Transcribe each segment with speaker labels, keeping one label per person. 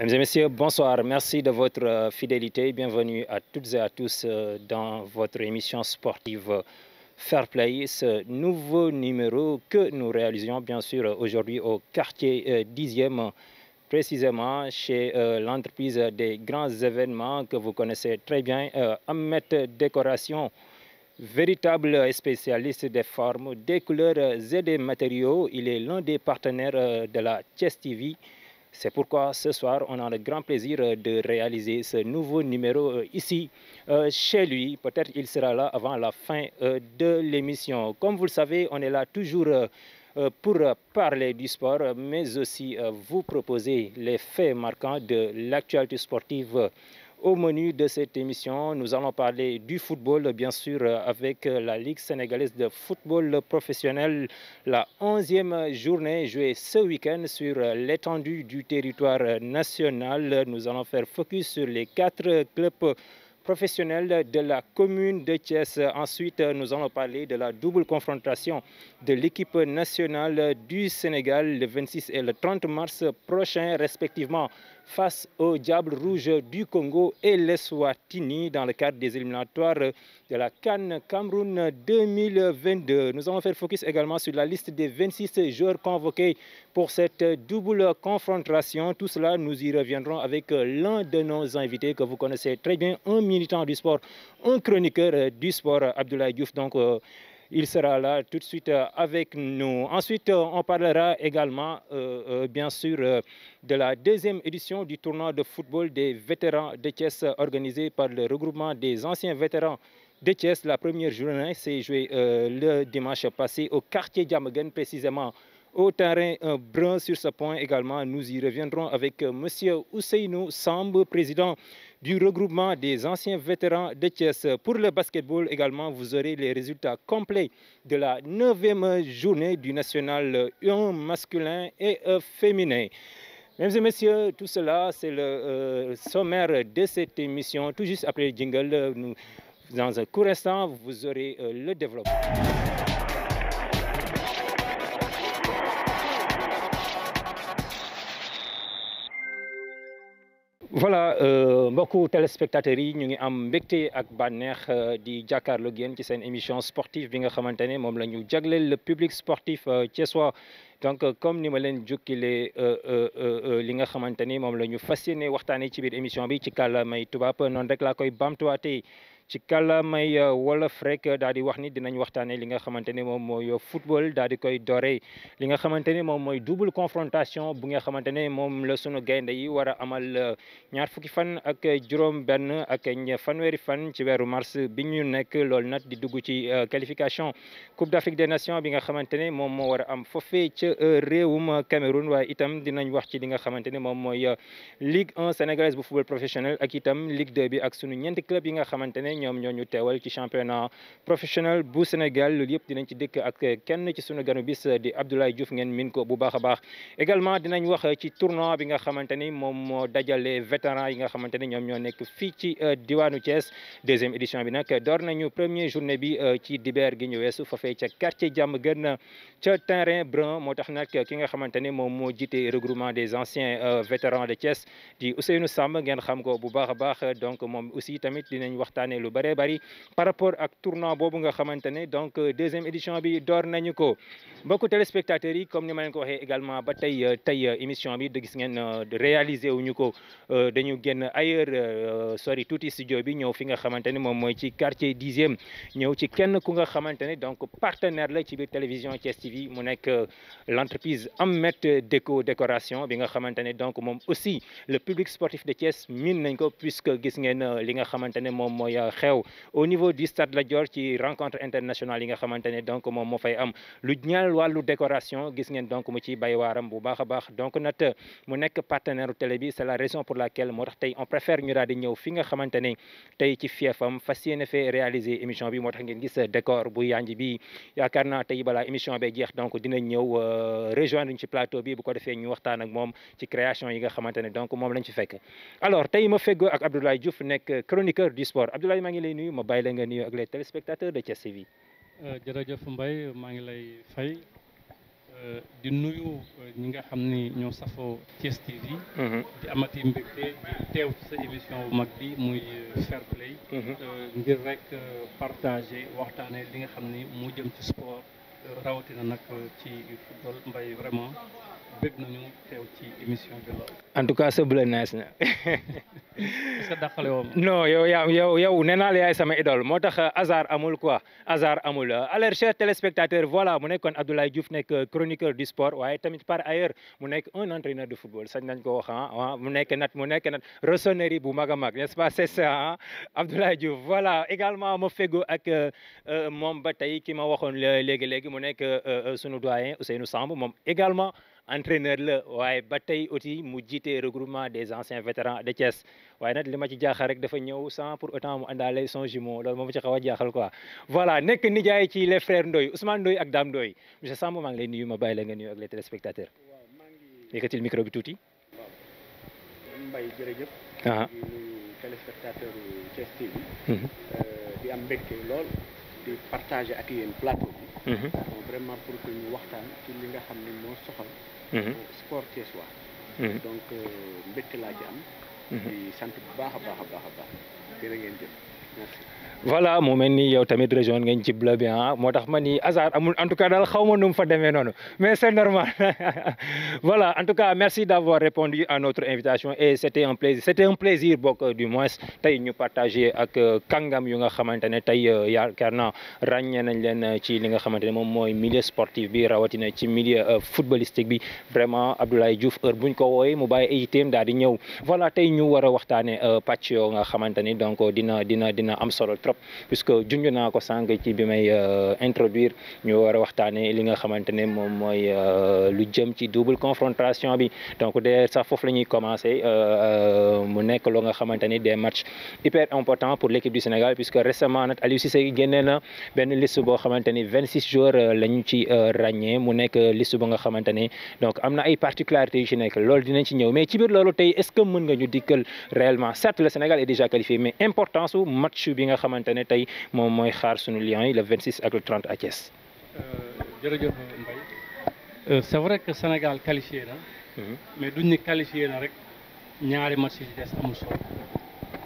Speaker 1: Mesdames et messieurs, bonsoir. Merci de votre fidélité. Bienvenue à toutes et à tous dans votre émission sportive Fair Play, ce nouveau numéro que nous réalisons bien sûr aujourd'hui au quartier 10e, précisément chez l'entreprise des grands événements que vous connaissez très bien, Ahmed Décoration. Véritable spécialiste des formes, des couleurs et des matériaux, il est l'un des partenaires de la Chess TV. C'est pourquoi ce soir, on a le grand plaisir de réaliser ce nouveau numéro ici, chez lui. Peut-être il sera là avant la fin de l'émission. Comme vous le savez, on est là toujours pour parler du sport, mais aussi vous proposer les faits marquants de l'actualité sportive. Au menu de cette émission, nous allons parler du football, bien sûr, avec la Ligue sénégalaise de football professionnel, la 11e journée jouée ce week-end sur l'étendue du territoire national. Nous allons faire focus sur les 4 clubs professionnels de la commune de Thiès. Ensuite, nous allons parler de la double confrontation de l'équipe nationale du Sénégal le 26 et le 30 mars prochain, respectivement, face au Diable Rouge du Congo et l'Eswatini dans le cadre des éliminatoires de la CAN Cameroun 2022. Nous allons faire focus également sur la liste des 26 joueurs convoqués pour cette double confrontation. Tout cela, nous y reviendrons avec l'un de nos invités que vous connaissez très bien, un militant du sport, un chroniqueur du sport, Abdoulaye Diouf. Donc, il sera là tout de suite avec nous. Ensuite, on parlera également, bien sûr, de la deuxième édition du tournoi de football des vétérans de Thiès organisé par le regroupement des anciens vétérans de Thiès. La première journée s'est jouée le dimanche passé au quartier Diamaguène, précisément au terrain brun. Sur ce point également, nous y reviendrons avec M. Ousseynou Samb, président du regroupement des anciens vétérans de Thiès. Pour le basketball également, vous aurez les résultats complets de la 9e journée du national 1 masculin et féminin. Mesdames et messieurs, tout cela, c'est le sommaire de cette émission. Tout juste après le jingle, dans un court instant, vous aurez le développement. Voilà mbokku téléspectateurs yi ñu ngi am mbégte ak bànneex di jàkkaarloo ak yéen ci seen émission sportive bi nga xamante ne moom la ñu jagleel le public sportif thiessois. Donc comme ni ma leen jukkilee li nga xamante ni moom la ñu fas yéene waxtaanee ci biir émission bi ci kàllaamay tubaab noonu rek laa koy bamtuwaatee ci kàllaamay wolof rek daal di wax ni dinañ waxtaanee li nga xamante ni moom mooy football daal di koy dooree li nga xamante ni moom mooy double confrontation bu nga xamante ne moom la sunu gaynde yi war a amal ñaar fukki fan ak juróom-benn ak fanweeri fan ci weeru mars bi ñu nekk loolu nag di dugg ci qualification Coupe d'Afrique des Nations bi nga xamante ne moom moo war a am foofee ca réewum Cameroun. Waaye itam dinañ wax ci li nga xamante ne moom mooy Ligue 1 sénégalaise bu football professionnel ak itam Ligue 2 bi ak sunu ñeenti club yi nga xamante ne ñoom ñoo ñu teewal ci championnat professionnel bu Sénégal. Loolu yëpp dinañ ci dëkk ak kenn ci sunu ganu bis di Abdoulaye Diouf, ngeen min ko bu baax a baax. Également dinañ wax ci tournoi bi nga xamante ni moom moo dajale vétérans yi nga xamante ne ñoom ñoo nekk fii ci diwaanu Thiès. Deuxième édition bi nag door nañu première journée bi ci dibeer gi ñu weesu foofee ca quartier Diamaguène ca terrain brun. Moo tax nag ki nga xamante ne moom moo jiite regroupement des anciens vétérans de Thiès di Ousseynou Samb, ngeen xam ko bu baax a baax. Donc moom aussi tamit dinañ waxtaanee lu bëree bëri par rapport ak tournoi boobu nga xamante ne donc deuxième édition bi door nañu ko. Mbokku téléspectateurs yi, comme ni ma leen ko waxee également ba tey émission bi da gis ngeen réalisé wuñu ko dañu génn ailleurs sori tuuti studio bi ñëw fi nga xamante ne moom mooy ci quartier 10e ñëw ci kenn ku nga xamante ne donc partenaire la ci biir télévision Thiès TV mu nekk l'entreprise Ahmed Décoration bi nga xamante ne donc moom aussi le public sportif de Thiès min nañ ko puisque gis ngeen li nga xamante ne moom mooy xew au niveau du stade Lat Dior ci rencontre internationale yi nga xamante ne donc moom moo fay am lu ñaal wàllu décoration gis ngeen donc mu ci bay waaram bu baax a baax. Donc nag mu nekk partenaire télé bi, c'est la raison pour laquelle moo tax tey on préfère ñu daal di ñëw fi nga xamante ne tey ci fiefam fas yéene fee réaliser émission bi. Moo tax ngeen gis décor bu yanj bi. Yaakaar naa tey balaa émission bee jeex donc dinañ ñëw rejoindre ñu ci plateau bi bu ko defee ñu waxtaan ak moom ci création yi nga xamante ne donc moom lañ ci fekk. Alors tey ma feggoo ak Abdoulaye Diouf nekk chroniqueur du sport. Abdoulaye, maa ngi lay nuyu, ma bàyyi la nga nuyu ak les téléspectateurs de Thiès TV.
Speaker 2: jërëjëf Mbaye, maa ngi lay fay di nuyu ñi nga xam ni ñoo safoo Thiès TV. di amati mbégte di teew ci sa émission bu mag bi muy Fair Play. ngir rek partager waxtaanee li nga xam ni mu jëm ci sport rawatina nag ci football. Mbaye vraiment bëgg nañu teew ci émission bi lool.
Speaker 1: en tout cas sa bleu nice na.
Speaker 2: est-ce que dàqale woo ma.
Speaker 1: non yow nee naa la yaay sama idole moo tax hasard amul quoi hasard amul. alors chers téléspectateurs voilà mu nekkoon Abdoulaye Diouf nekk chroniqueur du sport waaye tamit par ailleurs mu nekk un entraîneur de football sañ nañ ko wax mu nekk nat ressonnerie bu mag a mag n'est-ce pas c'est ça Abdoulaye Diouf voilà également ma fego ak moom ba tey ki ma waxoon léegi mu nekk sunu doyen Ousseynou Samb moom également entraîneur la waaye ba tey aussi mu jiite regroupement des anciens vétérans de Thiès waaye nag li ma ci jaaxal rek dafa ñëw sans pour autant mu àndaale son jumeau loolu moom ci xaw a jaaxal quoi voilà nekk nijaay ci les frères Ndoye Ousmane Ndoye ak Dame Ndoye monsieur Samb maa ngi lay nuyu ma bàyyi la nga nuyu ak les téléspectateurs yëkkatil micro bi tuuti.
Speaker 3: Mbaye jërëjëf. di nuyu téléspectateur Thiès TV. di am mbégte lool di partager ak yéen plateau bi. vraiment pour que ñu waxtaan ci li nga xam ne moo soxal. sport thiessois. donc mbégte laa ci am. di sant bu baax a baax jërë ngeen jëf merci.
Speaker 1: voilà mu mel ni yow tamit région ngeen ci bleu bi moo tax ma ni hasard amul en tout cas daal xaw ma nu mu fa demee noonu mais c'est normal voilà en tout cas merci d'avoir répondu à notre invitation et c'était un plaisir bokk du moins tey ñu partager ak kàngam yu nga xamante ne tey yaakaar naa ràññee nañ leen ci li nga xamante ne moom mooy milieu sportif bi rawatina ci milieu footballistique bi vraiment Abdoulaye Diouf heure buñ ko wooyee mu bàyyi ay itam daal di ñëw voilà tey ñu war a waxtaanee pàcc yoo nga xamante ni donc dina am solo trop puisque junj naa ko sànq ci bi may introduire ñu war a waxtaanee li nga xamante ne moom mooy lu jëm ci double confrontation bi donc d'ailleurs sax foofu la ñuy commencer mu nekk loo nga xamante ni des matchs hyper importants pour l'équipe du Sénégal puisque récemment nag Aliou Cissé génnee na benn liste boo xamante ni 26 joueurs la ñu ci ràññee mu nekk liste bu nga xamante ni donc am na ay particularités yu ci nekk loolu dinañ ci ñëw mais ci biir loolu tey est-ce que mën nga ñu dikkal réellement certes le Sénégal est déjà qualifié mais importance su match bi nga xamante ne tey moom mooy xaar sunu Lions yi le 26 ak le 30 à Thiès.
Speaker 2: jërëjëf Mbaye c'est vrai que Sénégal qualifié na. mais duñ ni qualifié na rek ñaari match yi des amul solo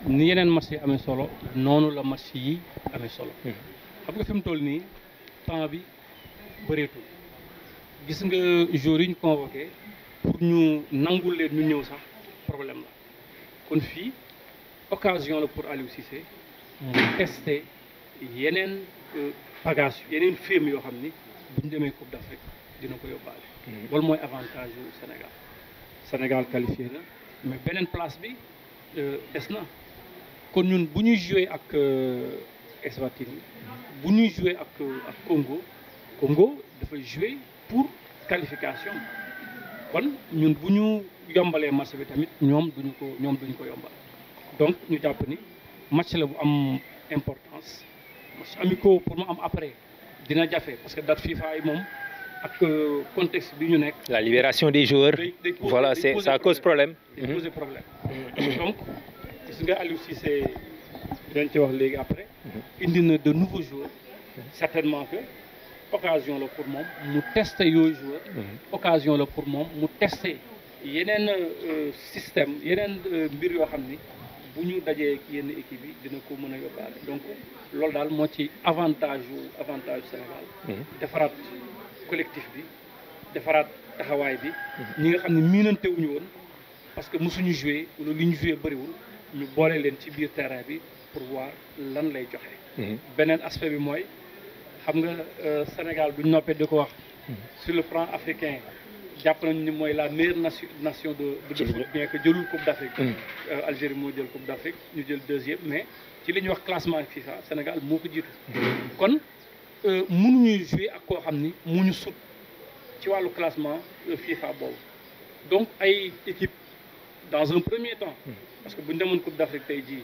Speaker 2: ni yeneen match yi amee solo noonu la match yi amee solo. xam nga fi mu toll nii temps bi bëreetul gis nga joueurs yi ñu convoqué pour ñu nangul leen ñu ñëw sax problème la kon fii occasion la pour Aliou Cissé. mu testé yeneen bagage yeneen film yoo xam ni buñ demee Coupe d'Afrique dina ko yóbbaale. loolu mooy avantage yu Sénégal qualifié na mais beneen place bi des na kon ñun bu ñuy joué ak Eswatini bu ñuy joué ak Congo dafay joué pour qualification kon ñun bu ñu yombalee match bi tamit ñoom duñu ko yombal donc ñu jàpp ni match la bu am importance match amicaux pour mu am après dina jafe parce que date FIFA yi moom ak contexte bi ñu nekk.
Speaker 1: la libération des joueurs. voilà ça cause problème.
Speaker 2: day poser problème donc gis nga Aliou Cissé dañ ci wax léegi après. indi na de nouveaux joueurs. certainement que occasion la pour moom mu tester yooyu joueurs. occasion la pour moom mu tester yeneen système yeneen mbir yoo xam ni. bu ñu dajee yenn équipe yi dina ko mën a yóbbaale donc loolu daal moo ci avantage Sénégal. defaraat collectif bi defaraat taxawaay bi. ñi nga xam ne miinante wuñu woon parce que mosuñu joué wala li ñu joué bëriwul ñu boole leen ci biir terrain bi pour voir lan lay joxe. beneen aspect bi mooy xam nga Sénégal duñ noppee di ko wax. sur le plan africain. jàpp nañu ni mooy la meilleure nation de foot bien que jëlul Coupe d'Afrique. Algérie moo jël Coupe d'Afrique ñu jël deuxième mais ci li ñuy wax classement FIFA Sénégal moo ko jiitu. kon mënuñuy jouer ak koo xam ni mu ñu sut ci wàllu classement FIFA boobu donc ay équipe dans un premier temps. parce que bu ñu demoon Coupe d'Afrique tey jii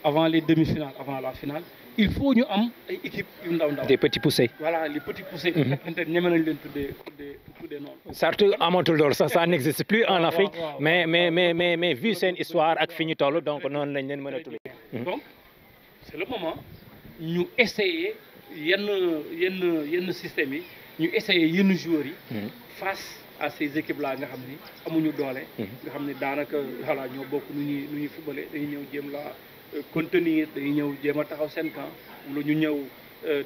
Speaker 2: avant les demi-finales avant la finale. il faut ñu am ay équipe yu ndaw.
Speaker 1: des petits poussés.
Speaker 2: voilà les petits poussés. bu fekkente ñeme nañ leen tuddee noonu.
Speaker 1: certes amatul loolu ça n'existe plus en Afrique. mais vu seen histoire ak fi ñu toll donc noonu lañ leen mën a tuddee.
Speaker 2: donc c'est le moment ñu essayer yenn système yi ñu essayer yenn joueurs yi. face à ces équipes là nga xam ni amuñu doole. nga xam ni daanaka voilà ñoo bokk nu ñuy footballé dañuy ñëw jéem la contenir dañuy ñëw jéem a taxaw seen camp wala ñu ñëw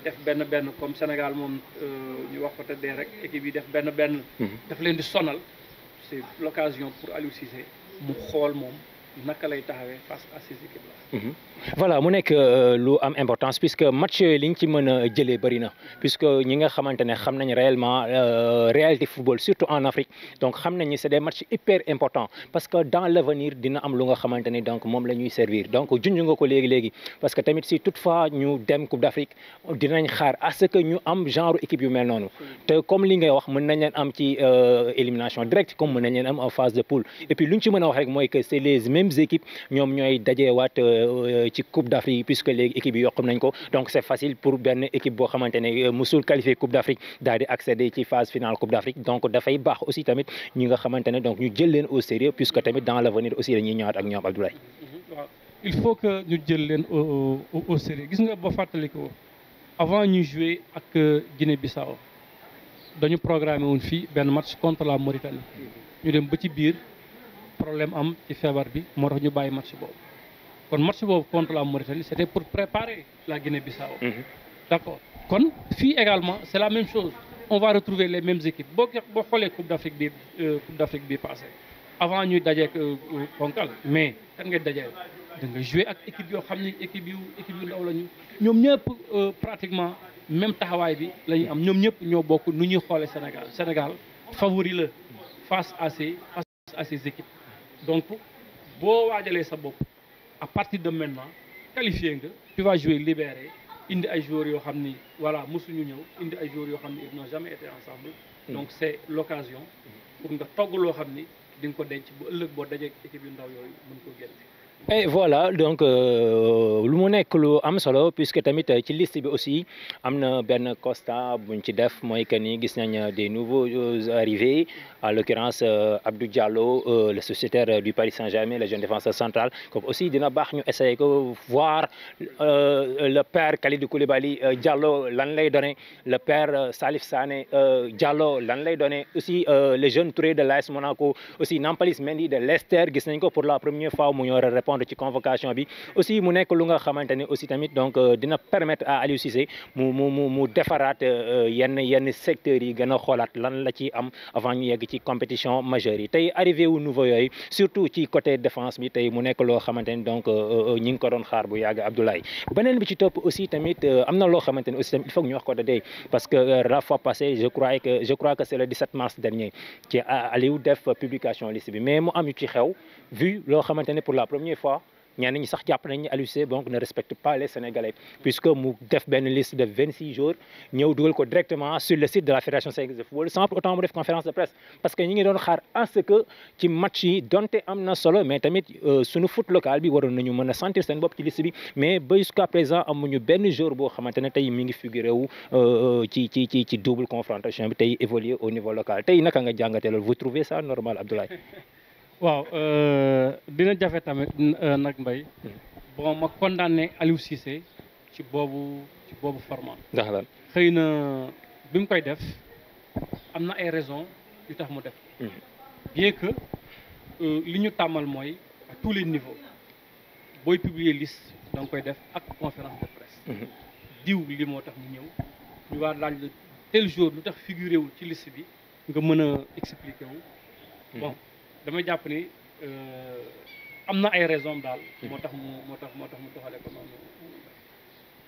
Speaker 2: def benn comme Sénégal moom ñu wax ko te dee rek équipe yi def benn daf leen di sonal c'est l'occasion pour Aliou Cissé mu xool moom naka lay taxawee face à ces équipes là.
Speaker 1: Voilà mu nekk lu am importance puisque match yooyu li ñu ci mën a jëlee bëri na puisque ñi nga xamante ne xam nañ réellement réalité football surtout en Afrique donc xam nañ ni c'est des matchs hyper importants parce que dans l'avenir dina am lu nga xamante ni donc moom la ñuy servir donc junj nga ko léegi parce que tamit si toutefois ñu dem Coupe d'Afrique dinañ xaar à ce que ñu am genre équipe yu mel noonu te comme li ngay wax mën nañ leen am ci élimination directe comme mën nañ leen am en phase de poule et puis lu ñu ci mën a wax rek mooy que c'est les mêmes équipes ñoom ñooy dajeewaat ci Coupe d'Afrique puisque léegi équipe yi yokk nañ ko donc c'est facile pour benn équipe boo xamante ne musul qualifié Coupe d'Afrique daal di accéder ci phase finale Coupe d'Afrique donc dafay baax aussi tamit ñi nga xamante ne donc ñu jël leen au sérieux puisque tamit dans l'avenir aussi dañuy ñëwaat ak ñoom Abdoulaye.
Speaker 2: waaw il faut que ñu jël leen au sérieux gis nga boo fàttali ko avant ñu jouer ak Guinée-Bissau dañu programmé woon fii benn match contre la Mauritanie ñu dem ba ci biir problème am ci feebar bi moo tax ñu bàyyi match boobu. kon match boobu contre la Mauritanie c'était pour préparer la Guinée-Bissau. D'accord kon fii également c'est la même chose on va retrouver les mêmes équipes boo xoolee Coupe d'Afrique bi passé avant ñuy dajeek ponkal mais kan ngay dajee da nga jouer ak équipe yoo xam ni équipe yu ndaw lañu ñoom ñëpp pratiquement même taxawaay bi la ñuy am ñoom ñëpp ñoo bokk nu ñuy xoolee Sénégal favori la face à ces équipes donc boo waajalee sa bopp à partir de maintenant qualifié nga tu vas jouer libéré indi ay joueurs yoo xam ni voilà mosuñu ñëw indi ay joueurs yoo xam ni ils n'ont jamais été ensemble donc c'est l'occasion pour nga togg loo xam ni di nga ko denc bu ëllëg boo dajeek équipe yu ndaw yooyu mën ko génne.
Speaker 1: Et voilà donc lu mu nekk lu am solo puisque tamit ci liste bi aussi am na benn constat buñ ci def mooy que ni gis nañ des nouveaux arrivés en l'occurrence Abdou Diallo le sociétaire du Paris Saint-Germain le jeune défenseur central comme aussi dina baax ñu essayer ko voir le père Kalidou Koulibaly Diallo lan lay donner le père Salif Sané Diallo lan lay donner aussi le jeune Touré de l'AS Monaco aussi Nampalys Mendy de Leicester gis nañ ko pour la première fois mu ñëw répondre ci convocation bi aussi mu nekk lu nga xamante ne aussi tamit donc dina permettre à Aliou Cissé mu defaraat yenn secteurs yi gën a xoolaat lan la ci am avant ñu yegg ci compétition majeure yi tey arrivé wu nouveau yooyu surtout ci côté défense bi tey mu nekk loo xamante ni donc ñi ngi ko doon xaar bu yàgg Abdoulaye beneen bi ci topp aussi tamit am na loo xamante ne aussi tamit il faut que ñu wax ko de parce que la fois passée je crois que c'est le 17 mars dernier ci Aliou def publication liste bi mais mu am yu ci xew vu loo xamante ne pour la première fois ñenn ñi sax jàpp nañ ni Aliou Cissé donc ne respecte pas les Sénégalais puisque mu def benn liste de 26 jours ñëw dugal ko directement sur le site de la Fédération sénégalaise de football sans pour autant mu def conférence de presse parce que ñi ngi doon xaar à ce que ci match yi donte am na solo mais tamit suñu foot local bi waroon nañu mën a sentir seen bopp ci liste bi mais ba jusqu'à présent amuñu benn jour boo xamante ne tey mi ngi figuré wu ci double confrontation bi tey évoluer au niveau local tey naka nga jàngatee loolu vous trouvez ça normal Abdoulaye?
Speaker 2: waaw dina jafe tamit nag Mbaye bon ma condamné Aliou Cissé ci boobu format
Speaker 1: ndax lan
Speaker 2: xëy na bi mu koy def am na ay raisons yu tax mu def bien que li ñu tàmmal mooy à tous les niveaux booy publier liste da nga koy def ak conférence de presse diw li moo tax mu ñëw ñu waa laaj la tel jour lu tax figuré wul ci liste bi nga mën a expliquer wu bon dama jàpp ni am na ay raisons daal moo tax mu doxale ko noonu.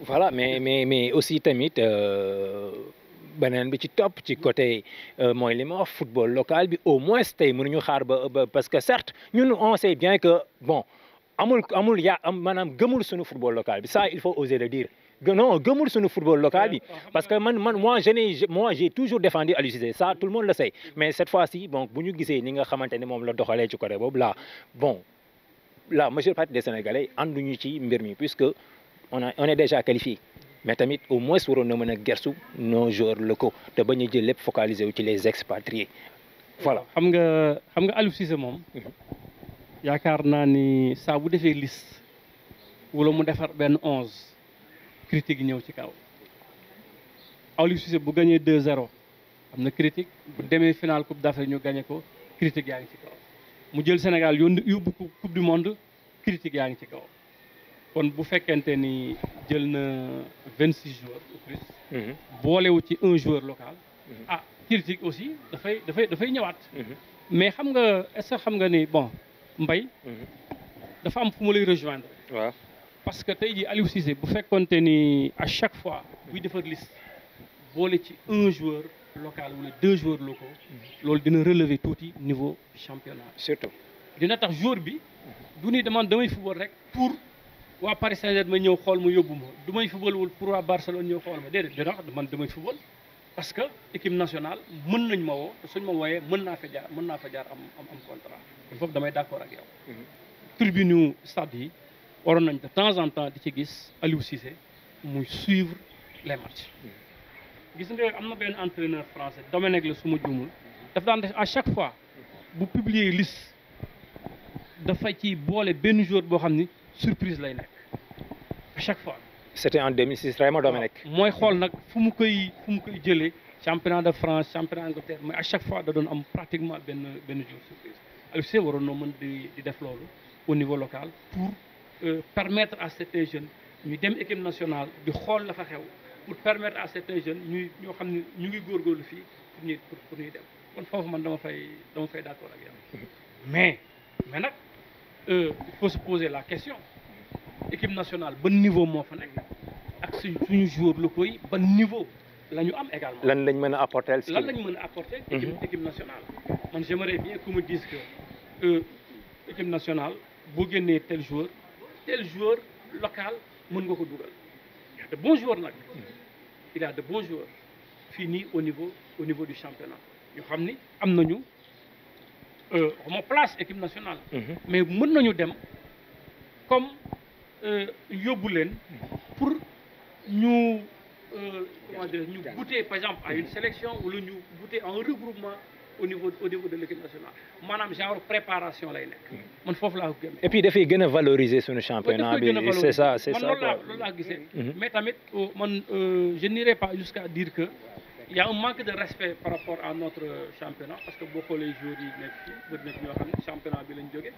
Speaker 1: Voilà mais aussi tamit beneen bi ci topp ci côté mooy li ma wax football local bi au moins tey mënuñu xaar ba parce que certes ñun on sait bien que bon amul maanaam gëmul suñu football local bi ça il faut oser le dire. Non gëmul suñu football local bi parce que moi j'ai toujours défendu Aliou Cissé ça tout le monde le sait mais cette fois-ci bon bu ñu gisee ni nga xamante ne moom la doxalee ci côté boobu là bon la majeure partie des Sénégalais ànduñu ci mbir mi puisque on est déjà qualifié mais tamit au moins waroon na mën a gersu nos joueurs locaux te bañ a jël lépp focaliser wu ci les expatriés voilà.
Speaker 2: xam nga Aliou Cissé moom yaakaar naa ni saa bu defee liste wala mu defar benn 11. critique yi ñëw ci kaw Aliou Cissé bu gagné 2-0 am na critique bu demee final coupe d'Afrique ñu gagné ko critique yaa ngi ci kaw mu jël Sénégal yóbbu coupe du monde critique yaa ngi ci kaw kon bu fekkente ni jël na 26 joueurs ou plus boolewu ci un joueur local ah critique aussi dafay ñëwaat mais xam nga est-ce que xam nga ni bon Mbaye dafa am fu mu lay rejoindre
Speaker 1: waaw
Speaker 2: parce que tey jii Aliou Cissé bu fekkonte ni à chaque fois buy defar liste boole ci un joueur local wala 2 joueurs locaux loolu dina relever tuuti niveau championnat
Speaker 1: surtout
Speaker 2: dina tax joueur bi du ni demande damay football rek pour waa Paris Saint-Germain ma ñëw xool ma yóbbu ma du may football wul pour waa Barcelone ñëw xool ma déedéet dina wax man damay football parce que équipe nationale mën nañ ma woo te suñ ma wooyee mën naa fa jaar am contrat foofu damay d'accord ak yow tribune yu stade yi waroon nañ de temps en temps di ci gis Aliou Cissé muy suivre les matchs gis nga am na benn entraîneur français Domenech la su ma juumul daf daan def à chaque fois bu publier liste dafa ci boole benn joueur boo xam ni surprise lay nekk à chaque fois.
Speaker 1: C'était en 2006 Raymond Domenech.
Speaker 2: mooy xool nag fu mu koy jëlee championnat de France championnat Angleterre mais à chaque fois da doon am pratiquement benn joueur surprise Aliou Cissé waroon na mën di def loolu au niveau local pour permettre à certains jeunes ñu dem équipe nationale di xool la fa xew pour permettre à certains jeunes ñoo xam ne ñu ngi góorgóorlu fii pour ñuy dem kon foofu man dama fay d'accord ak yow mais nag il faut se poser la question équipe nationale ban niveau moo fa nekk ak suñu joueurs locaux yi ban niveau la ñu am également.
Speaker 1: lan lañ mën a apporter
Speaker 2: équipe nationale. man j'aimerais bien qu'on me dise que équipe nationale boo génnee tel joueur local mën nga ko dugal. Il y a de bons joueurs nag. Il y a de bons joueurs fii nii au niveau du championnat yoo xam ni am nañu xama place équipe nationale. mais mën nañu dem comme yóbbu leen pour ñu comment dire ñu goûter par exemple à une sélection wala ñu goûter à un regroupement au niveau de l'équipe nationale maanaam genre préparation lay nekk man foofu laa ko gëm.
Speaker 1: et puis dafay gën a valoriser suñu championnat bi c'est ça
Speaker 2: man loolu laa gisee. mais tamit man je n'irai pas jusqu'à dire que il y a un manque de respect par rapport à notre championnat parce que boo xoolee joueurs yi nekk fii bëri na ñoo xam ne championnat bi lañ jógee.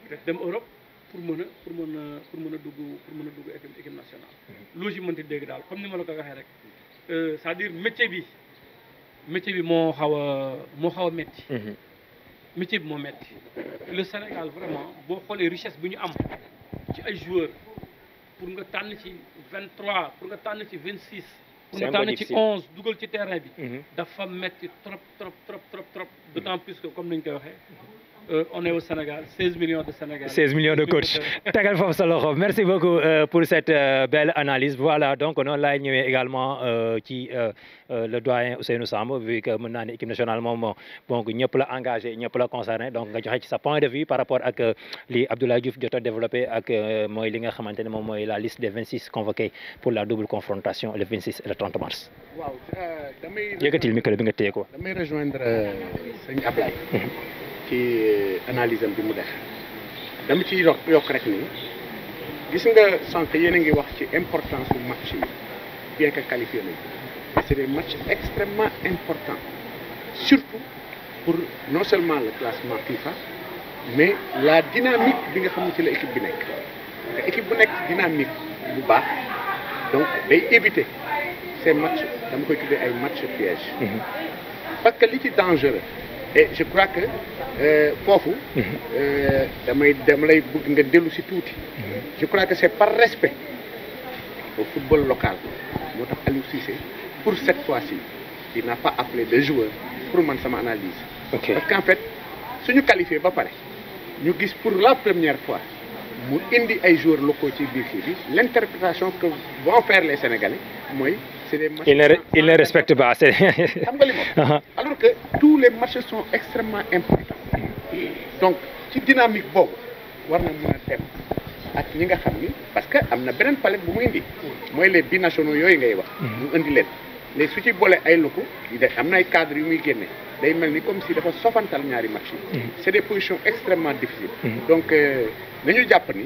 Speaker 2: peut-être dem Europe pour mën a dugg équipe nationale. loo ci mënti dégg daal comme ni ma la ko waxee rek c'est-à-dire métier bi moo xaw a métti. métier bi moo métti. le Sénégal vraiment boo xoolee richesse bi ñu am ci ay joueurs pour nga tànn ci 23 pour nga tànn ci 26. pour nga tànn ci 11 dugal ci terrain bi. dafa métti trop d'autant plus que comme ni ñu koy waxee. On est au Sénégal, 16 millions de Sénégalais.
Speaker 1: 16 millions de coachs. Tagal foofu sa loxo. Merci beaucoup pour cette belle analyse. Voilà, donc noonu laay ñëwee également ci le doyen Ousseynou Samb vu que mën naa ne équipe nationale moom donc ñëpp la engagé ñëpp la concerné donc nga joxe ci sa point de vue par rapport ak li Abdoulaye Diouf jot a développé ak mooy li nga xamante ne moom mooy la liste des 26 convoqués pour la double confrontation le 26 et le 30 mars.
Speaker 3: waaw damay.
Speaker 1: yëkkatil micro bi nga téye ko.
Speaker 3: damay rejoindre sëñ Ablaye. ci analyse am bi mu def dama ciy yokk rek ni gis nga sànq yéen a ngi wax ci importance su match yi bien que qualifié nañu c'est des matchs extrêmement importants surtout pour non seulement le classement FIFA mais la dynamique bi nga xam ne ci la équipe bi nekk nga équipe bu nekk dynamique bu baax donc day éviter ces matchs dama koy tuddee ay matchs pièges parce que li ci dangereux et je crois que foofu dama lay bëgg nga dellu si tuuti je crois que c'est par respect au football local moo tax Aliou Cissé pour cette fois-ci il n'a pas appelé de joueurs pour man sama analyse parce qu'en fait suñu qualifié ba pare ñu gis pour la première fois mu indi ay joueurs locaux ci biir kii bi l'interprétation que vont faire les Sénégalais mooy c'est des matchs
Speaker 1: il ne respecte pas
Speaker 3: xam nga li moom alors que tous les matchs sont extrêmement importants donc ci dynamique boobu war na mën a dem ak ñi nga xam ni parce que am na beneen palette bu mu indi mooy les binationaux yooyu ngay wax mu indi leen léegi su ci boole ay locaux am na ay cadres yu muy génne day mel ni comme si dafa sofantal ñaari match yi c'est des positions extrêmement difficiles donc nañu jàpp ni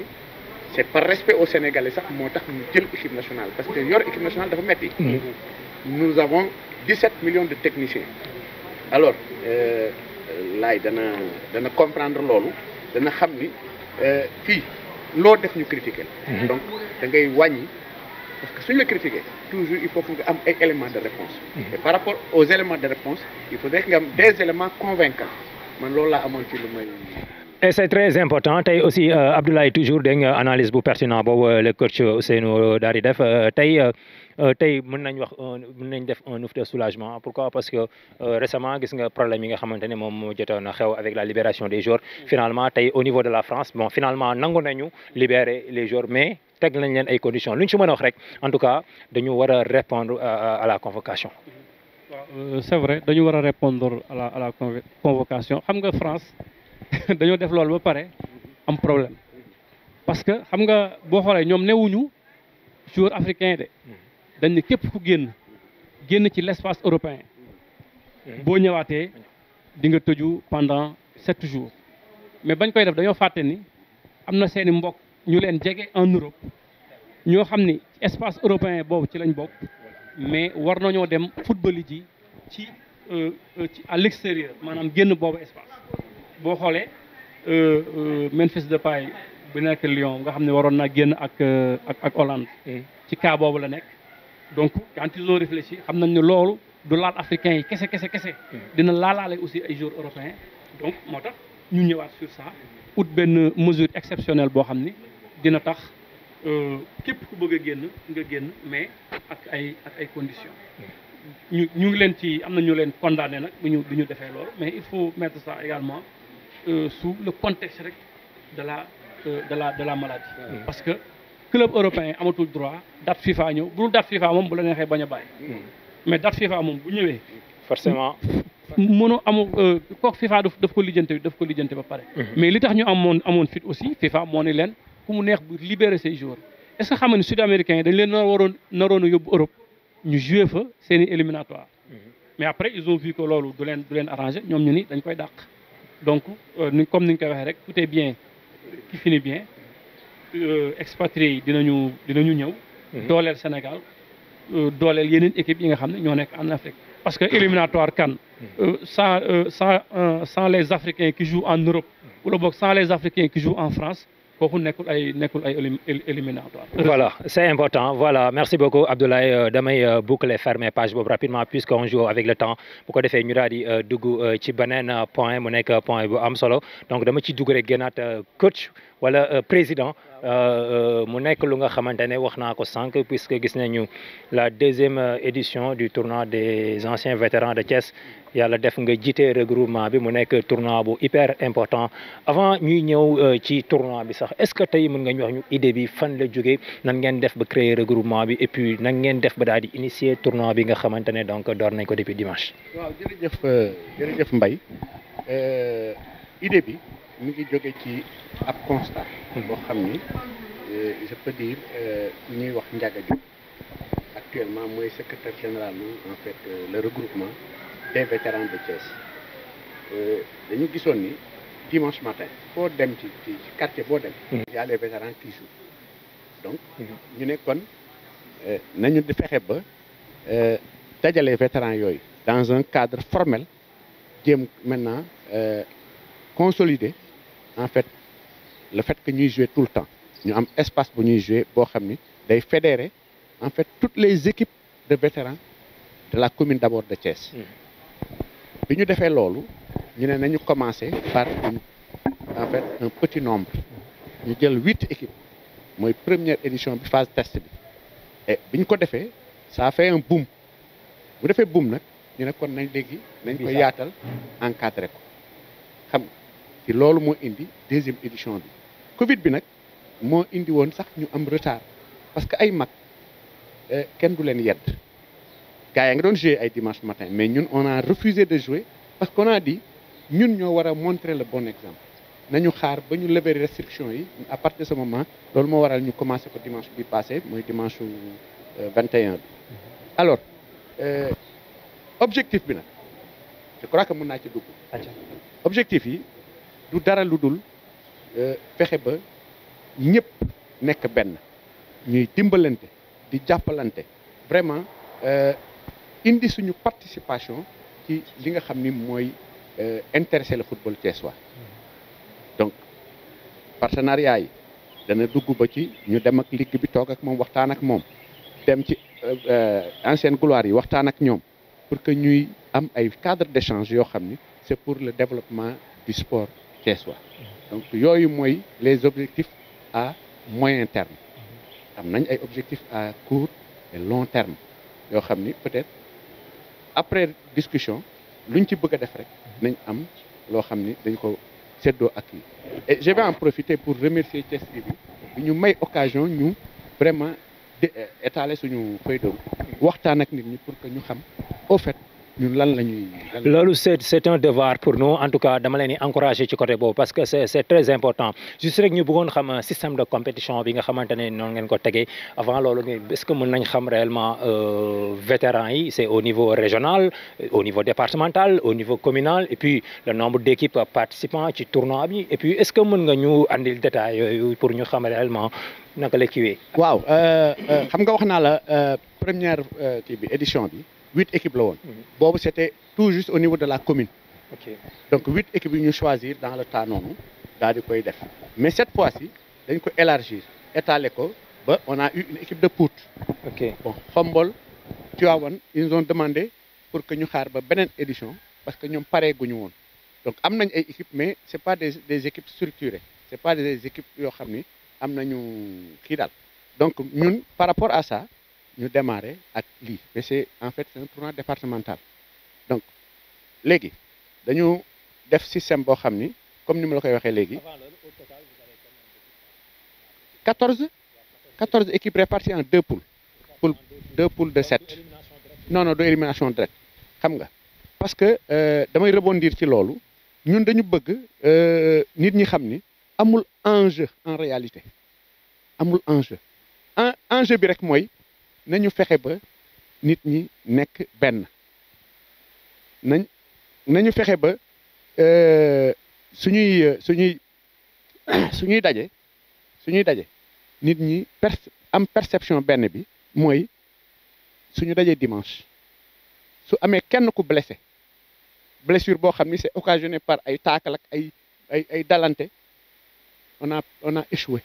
Speaker 3: c'est par respect au Sénégalais sax moo tax ñu jël équipe nationale parce que yor équipe nationale dafa metti nous avons 17 millions de techniciens. Alors, laay dana comprendre loolu dana xam ni fii loo def ñu critiquer. Donc da ngay wàññi parce que suñu la critiquer toujours il faut que nga am ay éléments de réponse. Et par rapport aux éléments de réponse il faudrait que nga am des éléments convaincants man loolu laa amoon ci lu may.
Speaker 1: Et c'est très important tey aussi Abdoulaye toujours dégg nga analyse bu pertinent boobu le coach Ousseynou daal di def tey mën nañ wax mën nañ def un ouf de soulagement pourquoi parce que récemment gis nga problème yi nga xamante ne moom moo jotoon a xew avec la libération des joueurs finalement tey au niveau de la France bon finalement nangu nañu libérer les joueurs mais teg nañ leen ay conditions lu ñu ci mën a wax rek en tout cas dañu war a répondre à la convocation.
Speaker 2: waaw c'est vrai dañu war a répondre à la convocation xam nga France dañoo def loolu ba pare am problème parce que xam nga boo xoolee ñoom newuñu joueur africain de dañ ne képp ku génn ci l'espace européen boo ñëwaatee di nga tëju pendant 7 jours mais bañ koy def dañoo fàtte ni am na seeni mbokk ñu leen jege en Europe ñoo xam ni espace européen boobu ci lañ bokk mais war nañoo dem football ji ci à l'extérieur maanaam génn boobu espace boo xoolee Memphis Depay bu nekk Lyon nga xam ne waroon naa génn ak Hollande ci cas boobu la nekk donc quand ils ont réfléchi xam nañ ne loolu du laal africains yi kese dina laalaale aussi ay joueurs européens donc moo tax ñu ñëwaat sur ça ut benn mesure exceptionnelle boo xam ni dina tax képp ku bëgg a génn nga génn mais ak ay conditions ñu ngi leen ci am na ñu leen condamné nag bu ñu defee loolu mais il faut mettre ça également sous le contexte rek de la maladie parce que club européen amatul droit date FIFA ñëw bu dul date FIFA moom bu la neexee bañ a bàyyi mais date FIFA moom bu ñëwee
Speaker 1: forcément
Speaker 2: mënoo amul kooku FIFA daf ko lijjanti ba pare mais li tax ñu amoon fit aussi FIFA moo ne leen ku mu neex bu libérer ses joueurs est-ce que xam nga ni sud-américains yi dañ leen naroon a yóbbu Europe ñu jouer fa seeni éliminatoire mais après ils ont vu que loolu du leen arrangé ñoom ñu ni dañ koy dàq donc comme ni ñu koy waxee rek tout est bien qui finit bien expatriés yi dinañu ñëw dooleel Sénégal dooleel yeneen équipe yi nga xam ne ñoo nekk en Afrique parce que éliminatoire CAN sans les Africains qui jouent en Europe wala boog sans les Africains qui jouent en France kooku nekkul ay éliminatoire.
Speaker 1: Voilà, c'est important. Voilà, merci beaucoup Abdoulaye damay boucler fermer page boobu rapidement puisqu'on joue avec le temps bu ko defee ñu daal di dugg ci beneen point mu nekk point bu am solo donc dama ci dugg rek génnaat coach wala président mu nekk lu nga xamante ne wax naa ko sànq puisque gis nañu la deuxième édition du tournoi des anciens vétérans de Thiès yàlla def nga jiite regroupement bi mu nekk tournoi bu hyper important avant ñuy ñëw ci tournoi bi sax est-ce que tey mën nga ñu wax ñu idée bi fan la jógee nan ngeen def ba créer regroupement bi et puis nan ngeen def ba daal di initier tournoi bi nga xamante ne donc door nañ ko depuis dimanche.
Speaker 3: waaw jërëjëf Mbaye idée bi mu ngi jóge ci ab constat boo xam ni je peux dire ñuy wax Ndiaga Diop actuellement mooy secrétaire général en fait le regroupement des vétérans de Thiès dañu gisoon ni dimanche matin foo dem ci quartier boo dem y a les vétérans qui jouent donc ñu ne kon nañu di fexe ba dajale vétérans yooyu dans un cadre formel jéem maintenant consolider en fait le fait que ñuy jouer tout le temps ñu am espace bu ñuy jouer boo xam ni day fédérer en fait toutes les équipes de vétérans de la commune d'abord de Thiès bi ñu defee loolu ñu ne nañu commencer par en fait un petit nombre ñu jël 8 équipes mooy première édition bi phase test bi et bi ñu ko defee ça a fait un boom bu defee boom nag ñu ne kon nañ léegi nañ ko yaatal encadré ko xam nga ci loolu moo indi deuxième édition bi Covid bi nag moo indi woon sax ñu am retard parce que ay mag kenn du leen yedd gars yaa ngi doon jouer ay dimanche matin mais ñun on a refusé de jouer parce qu'on a dit ñun ñoo war a montrer le bon exemple nañu xaar ba ñu lever restriction yi à partir de ce moment loolu moo waral ñu commencé ko dimanche bi passé mooy dimanche 21 bi alors objectif bi nag je crois que mën naa ci dugg objectif yi du dara lu dul fexe ba ñëpp nekk benn ñuy dimbalante di jàppalante vraiment indi suñu participation ci li nga xam ni mooy intéresser le football thiessois donc partenariat yi dana dugg ba ci ñu dem ak ligue bi toog ak moom waxtaan ak moom dem ci ancienne gloire yi waxtaan ak ñoom pour que ñuy am ay cadre d'échange yoo xam ni c'est pour le développement du sport thiessois donc yooyu mooy les objectifs à moyen terme am nañ ay objectifs à court et long terme yoo xam ni peut-être après discussion luñ ci bëgg a def rek nañ am loo xam ni dañ ko seddoo ak yi et je vais en profiter pour remercier Thiès TV bi ñu may occasion ñu vraiment étaler suñu feuille de route waxtaan ak nit ñi pour que ñu xam au fait ñun lan la ñuy.
Speaker 1: loolu c'est un devoir pour nous en tout cas dama leen di encourager ci côté boobu parce que c'est très important juste rek ñu bëggoon xam système de compétition bi nga xamante ne noonu ngeen ko tegee avant loolu est-ce que mën nañ xam réellement vétérans yi c'est au niveau régional au niveau départemental au niveau communal et puis le nombre d'équipes participants ci tournoi bi et puis est-ce que mën nga ñu andil détail yooyu pour ñu xam réellement naka la kiiwee.
Speaker 3: waaw xam nga wax naa la première kii bi édition bi. 8 équipes la woon. boobu c'était tout juste au niveau de la commune. donc 8 équipes yi ñu choisir dans le temps noonu daal di koy def mais cette fois-ci dañ ko élargir étaler ko ba on a eu une équipe de Pout. bon Khombol Tivaouane ils nous ont demandé pour que ñu xaar ba beneen édition parce que ñoom paree guñu woon donc am nañ ay équipes mais c'est pas des équipes structurées c'est pas des équipes yoo xam ni am nañu kii daal donc ñun par rapport à ça. ñu démarrer ak lii mais c'est en fait c'est un tournoi départemental donc léegi dañu def système boo xam ni comme ni ma la koy waxee léegi 14 équipes réparties en 2 poules de 7 non de élimination directe xam nga parce que damay rebondir ci loolu ñun dañu bëgg nit ñi xam ni amul enjeu en réalité amul enjeu bi rek mooy nañu fexe ba nit ñi nekk benn nañu fexe ba suñuy daje nit ñi am perception benn bi mooy suñu dajee dimanche su amee kenn ku blessure boo xam ni c'est occasionné par ay taakal ak ay dalante on a échoué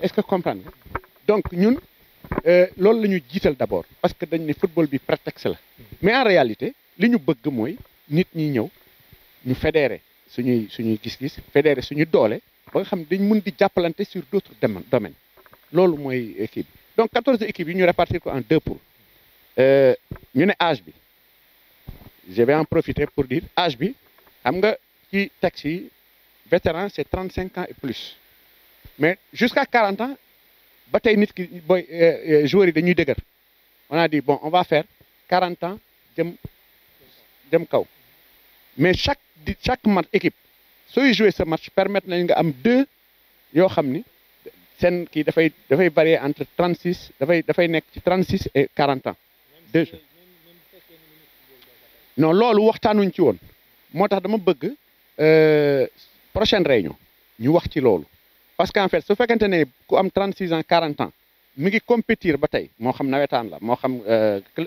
Speaker 3: est-ce que comprendre nga donc ñun loolu la ñu jiital d'abord parce que dañ ne football bi prétexte la mais en réalité li ñu bëgg mooy nit ñi ñëw ñu fédérer suñuy gis-gis fédérer suñu doole ba nga xam ne dañ mën di jàppalante sur d'autres domaines loolu mooy équipe bi donc 14 équipes yi ñu répartir ko en 2 poules ñu ne âge bi je vais en profiter pour dire âge bi xam nga ci texte yi vétéran c'est 35 ans et plus mais jusqu'à 40 ans ba tey nit ki booy joueurs yi dañuy dëgër on a dit bon on va faire 40 ans jëm kaw mais chaque match équipe sooy jouer ce match permettre nañ nga am 2 yoo xam ni seen kii dafay varier entre 36 dafay nekk ci 36 et 40 ans 2 jeux non loolu waxtaanuñ ci woon moo tax dama bëgg prochaine réunion ñu wax ci loolu parce qu'en fait su fekkente ne ku am 36 ans 40 ans mi ngi compétir ba tey moo xam nawetaan la moo xam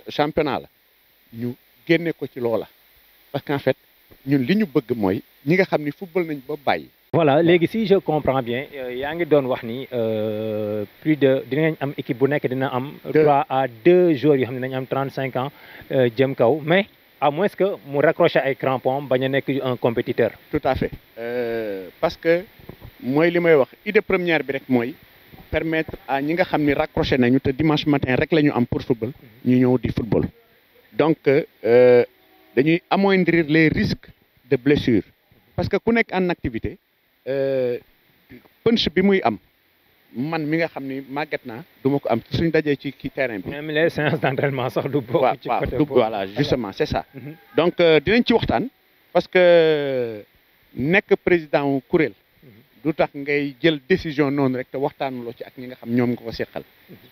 Speaker 3: championnat la ñu génne ko ci loola parce qu'en fait ñun li ñu bëgg mooy ñi nga xam ni football nañ ba bàyyi.
Speaker 1: voilà léegi si je comprends bien yaa ngi doon wax ni plus de dinañ am équipe bu nekk dina am 3 à 2 joueurs yoo xam ne dañu am 35 ans jëm kaw mais à moins que mu raccrocher ay crampons bañ a nekk un compétiteur.
Speaker 3: tout à fait parce que mooy li may wax idée première bi rek mooy permettre à ñi nga xam ni raccroché nañu te dimanche matin rek la ñu am pour football ñu ñëw di football donc dañuy amoindrir les risques de blessure parce que ku nekk en activité punch bi muy am man mi nga xam ni màgget naa du ma ko am suñ dajee ci terrain bi.
Speaker 1: même les séances d'entraînement sax du bokk. ci côté boobu
Speaker 3: voilà justement c'est ça. donc dinañ ci waxtaan parce que nekk président wu kuréel. du tax ngay jël décision noonu rek te waxtaanuloo ci ak ñi nga xam ñoom nga ko seqal.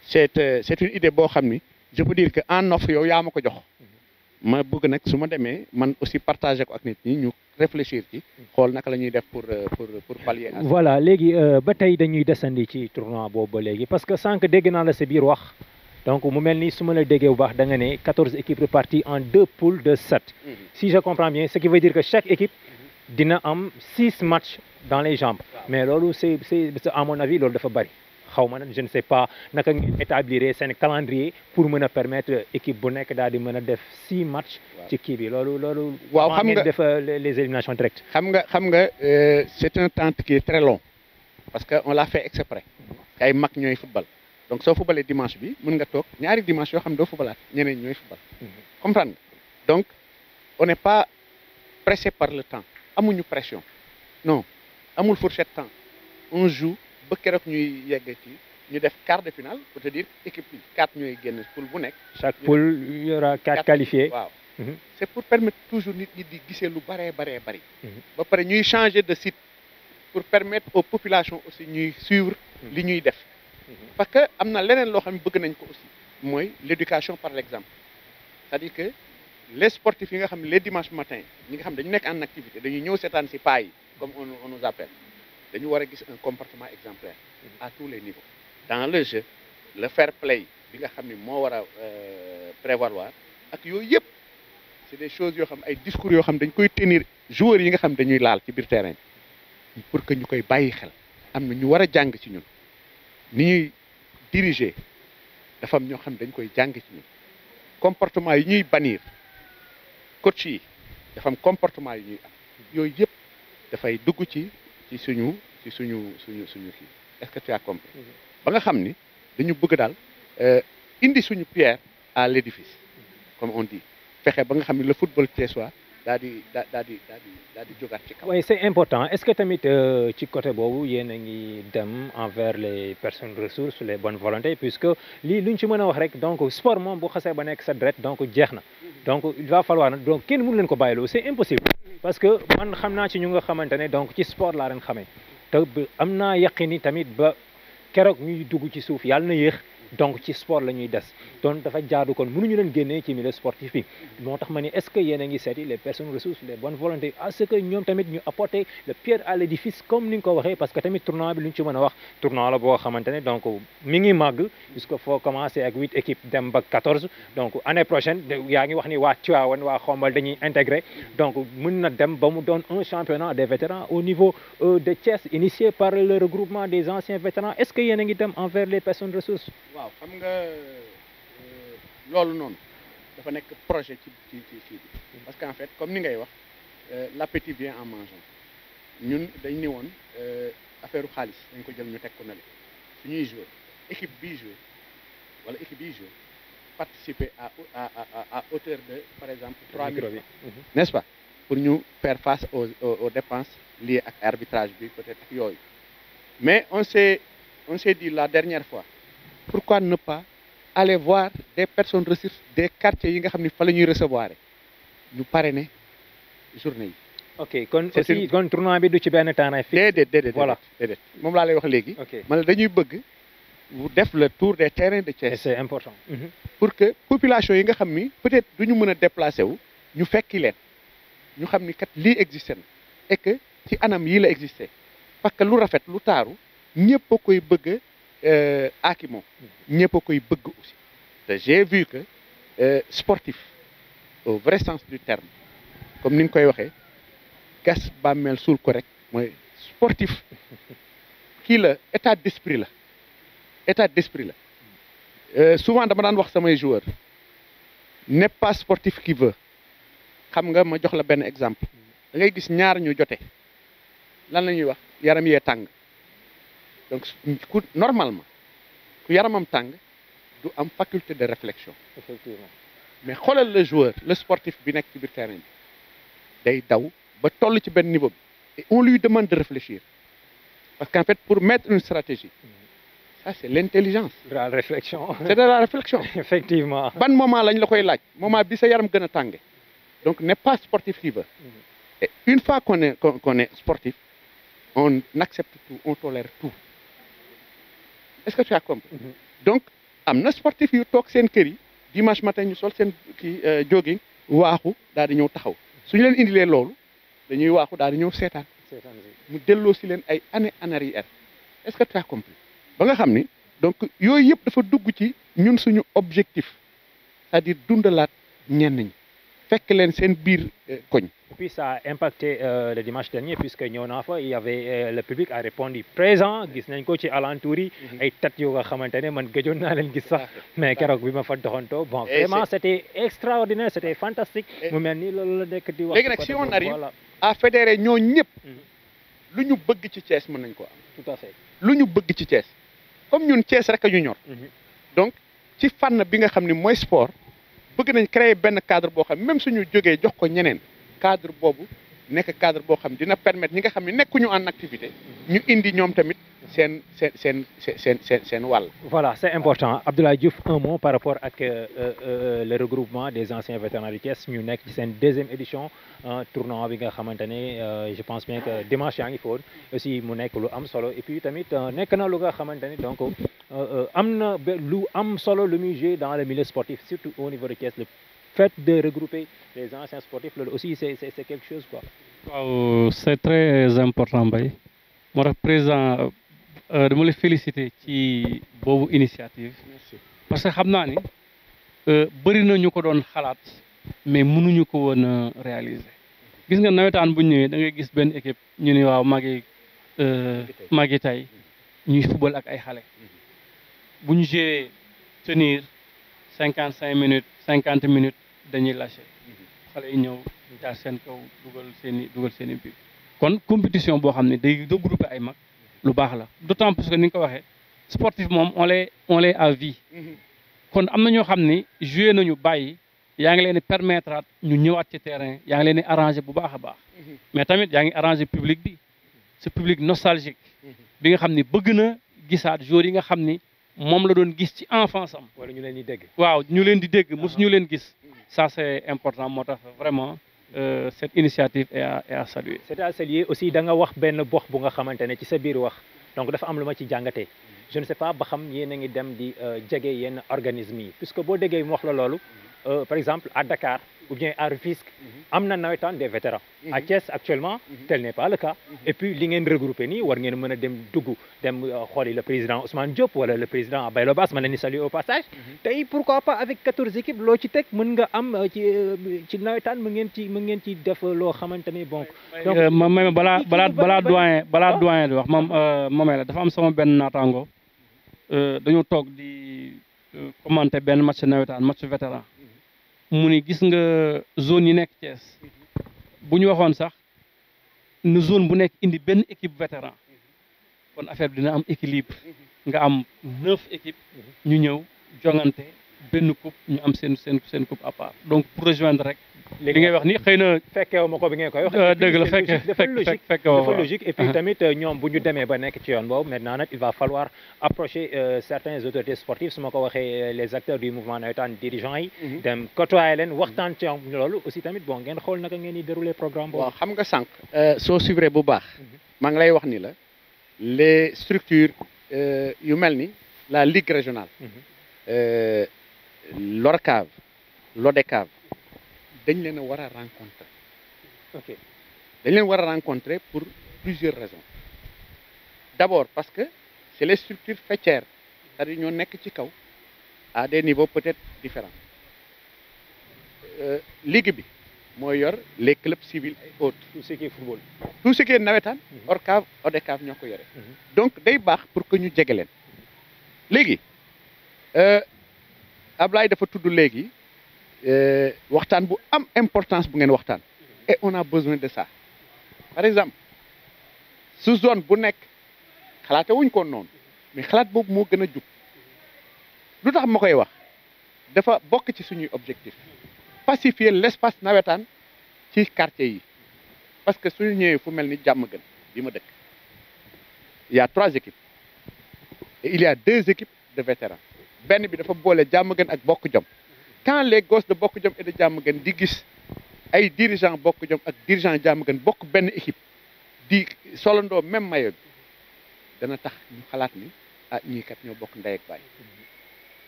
Speaker 3: c'est une idée boo xam ni je peux dire que en offre yow yaa ma ko jox. ma bëgg nag su ma demee man aussi partager ko ak nit ñi ñu réfléchir ci xool naka la ñuy def pour pallier.
Speaker 1: voilà léegi ba tey dañuy desandi ci tournoi boobu ba léegi parce que sànq dégg naa la sa biir wax donc mu mel ni su ma la déggee bu baax da nga ne 14 équipes reparties en 2 poules de 7. Si je comprends bien ce qui veut dire que chaque équipe dina am 6 matchs dans les jambes. Mais loolu c'est à mon avis loolu dafa bari. xaw ma nag je ne sais pas naka ngeen établir seen calendrier pour mën a permettre équipe bu nekk daal di mën a def 6 matchs. ci kii bi loolu.
Speaker 4: waaw xam nga
Speaker 1: def les éliminations directes.
Speaker 4: xam nga c'est un temps qui est très long parce que on l'a fait exprès. ay mag ñooy football donc soo footballee dimanche bi mën nga toog ñaari dimanche yoo xam ne doo footballaat ñeneen ñooy football. comprendre nga donc on n'est pas pressé par le temps amuñu pression non amul fourchette temps on joue. ba keroog ñuy yegg ci ñu def quart de finale pour te dire équipe bi 4 ñooy génn poule bu nekk.
Speaker 1: chaque poule il y aura 4 qualifiés.
Speaker 4: waaw c'est pour permettre toujours nit ñi di gisee lu bëree bari. ba pare ñuy changer de site pour permettre aux populations aussi ñuy suivre li ñuy def. parce que am na leneen loo xam ne bëgg nañ ko aussi mooy l'éducation par l'exemple c'est-à-dire que les sportifs yi nga xam ne les dimanches matin ñi nga xam dañu nekk en activité dañuy ñëw seetaan si paa yi comme on nous appelle. dañu war a gis un comportement exemplaire à tous les niveaux dans le jeu le fair play bi nga xam ni moo war a prévaloir ak yooyu yëpp c'est des choses yoo xam ay discours yoo xam dañ koy tenir joueurs yi nga xam dañuy laal ci biir terrain pour que ñu koy bàyyi xel am na ñu war a jàng ci ñun ni ñuy diriger dafa am ñoo xam dañ koy jàng ci ñun comportement yi ñuy bannir coach yi dafa am comportement yi ñuy am yooyu yëpp dafay dugg ci suñu kii est-ce que tu as compris ba nga xam ni dañu bëgg daal indi suñu pierre à l'édifice comme on dit fexe ba nga xam ni le football thiessois daal di jógaat ci kaw.
Speaker 1: oui c'est important est-ce que tamit ci côté boobu yéen a ngi dem envers les personnes ressources les bonnes volontés puisque lii luñ ci mën a wax rek donc sport moom bu xasee ba nekk sa deret donc jeex na donc il va falloir nag donc kenn mënu leen ko bàyyiloo c'est impossible parce que man xam naa ci ñu nga xamante ne donc ci sport laa leen xamee te am naa yaqini tamit ba keroog ñuy dugg ci suuf yàlla na yéex donc ci sport la ñuy des donc dafa jaadu kon mënuñu leen génnee ci milieu sportif bi moo tax ma ni est-ce que yéen a ngi seeti les personnes ressources les bonnes volontés à ce que ñoom tamit ñu apporter le pierre à l'édifice comme ni nga ko waxee parce que tamit tournoi bi lu ñu ci mën a wax tournoi la boo xamante ne donc mi ngi màgg puisque faut commencer ak 8 équipes dem ba 14 donc année prochaine yaa ngi wax ni waa Tivaouane waa Xombal dañuy intégrer donc mën na dem ba mu doon un championnat des vétérans au niveau de Thiès initié par le regroupement des anciens vétérans est-ce que yéen a ngi dem envers les personnes ressources.
Speaker 4: waaw xam nga loolu noonu dafa nekk projet ci parce qu'en fait comme ni ngay wax l'appétit vient en mangeant ñun dañ ni woon affaire u xaalis dañ ko jël ñu teg ko na le suñuy jouer équipe bii jouer wala équipe bii jouer participer à hauteur de par exemple 3 000 francs n'est-ce pas pour ñu faire face aux dépenses liées ak arbitrage bi peut-être ak yooyu mais on s'est dit la dernière fois pourquoi ne pas aller voir des personnes ressources des quartiers yi nga xam ni fa la ñuy recevoir ñu parrainer journée yi.
Speaker 1: ok kon aussi kon tournoi bi du ci benn terrain fixe.
Speaker 4: déedéet
Speaker 1: voilà
Speaker 4: déedéet moom laa lay wax léegi.
Speaker 1: ok
Speaker 4: man dañuy bëgg mu def le tour des terrains de Thiès.
Speaker 1: et c'est important.
Speaker 4: pour que population yi nga xam ni peut-être du ñu mën a déplacer wu ñu fekki leen ñu xam ni kat lii existé na et que ci anam yii la existé parce que lu rafet lu taaru ñëpp a koy bëgg aaki moom ñëpp a koy bëgg aussi te j'ai vu que sportif au vrai sens du terme comme ni nga koy waxee gas bàmmeel suul ko rek mooy sportif kii la état d'esprit la souvent dama daan wax samay joueurs n'est pas sportif qui veut xam nga ma jox la benn exemple da ngay gis ñaar ñu jote lan la ñuy wax yaram yee tàng donc ku normalement ku yaramam tàng du am faculté de réflexion.
Speaker 1: Effectivement.
Speaker 4: mais xoolal le joueur le sportif bi nekk ci biir terrain bi day daw ba toll ci benn niveau bi et on lui demande de réfléchir parce qu'en fait pour mettre une stratégie ça c'est l'intelligence.
Speaker 1: la réflexion.
Speaker 4: c'est de la réflexion.
Speaker 1: effectivement.
Speaker 4: ban moment lañ la koy laaj moment bi sa yaram gën a tànge donc n'est pas sportif qui veut. et une fois qu'on est sportif on accepte tout on tolère tout est-ce que tu as compris. donc am na sportif yu toog seen kër yi dimanche matin ñu sol seen kii jogging waaxu daal di ñëw taxaw suñu leen indilee loolu dañuy waaxu daal di ñëw seetaan mu delloo si leen ay années en arrière est-ce que tu as compris ba nga xam ni donc yooyu yëpp dafa dugg ci ñun suñu objectif c'est-à-dire dundalaat ñenn ñi fekk leen seen biir koñ.
Speaker 1: Et puis ça a impacté le dimanche dernier puisque ñëw naa fa il y avait le public a répondu présent gis nañ ko ci alentour yi ay tat yoo nga xamante ne man gëjoon naa leen gis sax mais keroog bi ma fa doxantoo bon vraiment c'était extraordinaire c'était fantastique mu mel ni loolu la nekk di wax.
Speaker 4: léegi nag si on arrive à fédérer ñoo ñëpp lu ñu bëgg ci Thiès mën nañ ko am.
Speaker 1: tout à fait
Speaker 4: lu ñu bëgg ci Thiès comme ñun Thiès rek a ñu ñor donc ci fànn bi nga xam ne mooy sport bëgg nañ créer benn cadre boo xam même suñu jógee jox ko ñeneen cadre boobu nekk cadre boo xam dina permettre ñi nga xam ne nekkuñu en activité ñu indi ñoom tamit seen wàll.
Speaker 1: Voilà, c'est important. Abdoulaye Diouf, un mot par rapport à le regroupement des anciens vétérans du Thiès. Nous sommes dans une deuxième édition tournoi avec je pense bien que dimanche yaa ngi foon aussi mu nekk lu am solo et puis tamit nekk na lu nga xamante ne donc am na lu am solo lu muy jouer dans le milieu sportif surtout au niveau de Thiès le fait de regrouper les anciens sportifs loolu aussi c'est quelque chose quoi.
Speaker 2: Waaw c'est très important Mbaye moo tax président dama la féliciter ci boobu initiative parce que xam naa ni bëri na ñu ko doon xalaat mais mënuñu ko woon a réaliser gis nga nawetaan bu ñëwee da ngay gis benn équipe ñu ni waaw magi tey ñuy football ak ay xale bu ñu joué tenir 55 minutes 50 minutes dañuy lâché xale yi ñëw jaar seen kaw dugal seen i biir kon compétition boo xam ne day regrouper ay mag lu baax la d'autant plus que ni nga ko waxee sportif moom on les à vie kon am na ñoo xam ne joué nañu bàyyi yaa ngi leen di permettre ñu ñëwaat ci terrain yaa ngi leen di arranger bu baax a baax mais tamit yaa ngi arranger public bi ce public nostalgique bi nga xam ni bëgg na gisaat joueurs yi nga xam ni moom la doon gis ci enfance am.
Speaker 1: wala ñu leen di dégg.
Speaker 2: waaw ñu leen di dégg mosu ñu leen gis ça c'est important moo tax vraiment cette initiative est à saluer.
Speaker 1: c'est à saluer aussi da nga wax benn box bu nga xamante ne ci sa biir wax donc dafa am lu ma ci jàngatee je ne sais pas ba xam yéen a ngi dem di jege yenn organismes yi puisque boo déggee mu wax la loolu par exemple à Dakar ou bien à Rufisque am na nawetaan des vétérans. À Thiès actuellement tel n'est pas le cas et puis li ngeen regroupé nii war ngeen mën a dem xooli le président Ousmane Diop wala le président Abaylo Bass ma leen di saluer au passage tey pourquoi pas avec 14 équipes loo ci teg mën nga am ci nawetaan mën ngeen ci def loo xamante ni bon.
Speaker 2: donc ma balaa doyen di wax moom la dafa am sama benn naataango dañoo toog di commenter benn match nawetaan match vétéran mu ni gis nga zone yi nekk Thiès bu ñu waxoon sax nu zone bu nekk indi benn équipe vétéran kon affaire bi dina am équilibre nga am 9 équipes ñu ñëw jongante benn coupe ñu am seen coupe à part donc pour rejoindre rek li ngay wax ni xëy na
Speaker 1: fekkeewu ma ko bi ngeen koy wax
Speaker 2: dëgg la dafa
Speaker 1: logique et puis tamit ñoom bu ñu demee ba nekk ci yoon boobu maintenant nag il va falloir approcher certaines autorités sportives su ma ko waxee les acteurs du mouvement nawetaan dirigeants yi dem côtoyer leen waxtaan ci loolu aussi tamit bon ngeen xool naka ngeen di dérouler programme boobu.
Speaker 4: waaw xam nga sànq soo suivre bu baax maa ngi lay wax ni la les structures yu mel ni la ligue régionale l'ORCAV l'ODECAV dañ leen a war a rencontrer
Speaker 1: ok
Speaker 4: dañ leen war a rencontrer pour plusieurs raisons d'abord parce que c'est les structures faîtières c'est-à-dire ñoo nekk ci kaw à des niveaux peut-être différents ligue bi mooy yor les clubs civils et autres
Speaker 1: tout ce qui est football
Speaker 4: tout ce qui est nawetaan ORCAV ODECAV ñoo ko yore donc day baax pour que ñu jege leen léegi Ablaye dafa tudd léegi waxtaan bu am importance bu ngeen waxtaan et on a besoin de ça par exemple su zone bu nekk xalaate wuñ ko noonu mais xalaat boobu moo gën a jub lu tax ma koy wax dafa bokk ci suñuy objectif pacifier l'espace nawetaan ci quartier yi parce que suñu ñëwee fu mel ni Diamaguène bi ma dëkk il y a 3 équipes et il y a 2 équipes de vétérans benn bi dafa boole Diamaguène ak Bokk Jom quand les gosses de Bokk Jom et de Diamaguène di gis ay dirigeants Bokk Jom ak dirigeants Diamaguène bokk benn équipe di solandoo même maillot bi dana tax ñu xalaat ni ah ñii kat ñoo bokk ndey ak baay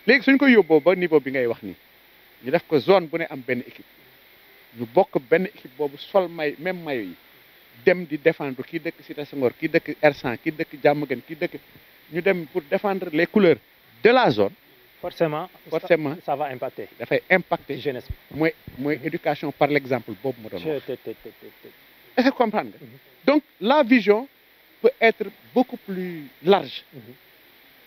Speaker 4: léegi suñ ko yóbboo ba niveau bi ngay wax nii ñu def ko zone bu ne am benn équipe ñu bokk benn équipe boobu sol même maillot yi dem di défendre kii dëkk Cité Senghor kii dëkk R100 kii dëkk Diamaguène kii dëkk ñu dem pour défendre les couleurs de la zone.
Speaker 1: Forcément ça va impacter.
Speaker 4: dafay impacter
Speaker 1: jeunesse.
Speaker 4: mooy éducation par l'exemple boobu ma doon wax. Est-ce que comprendre nga. Donc la vision peut être beaucoup plus large.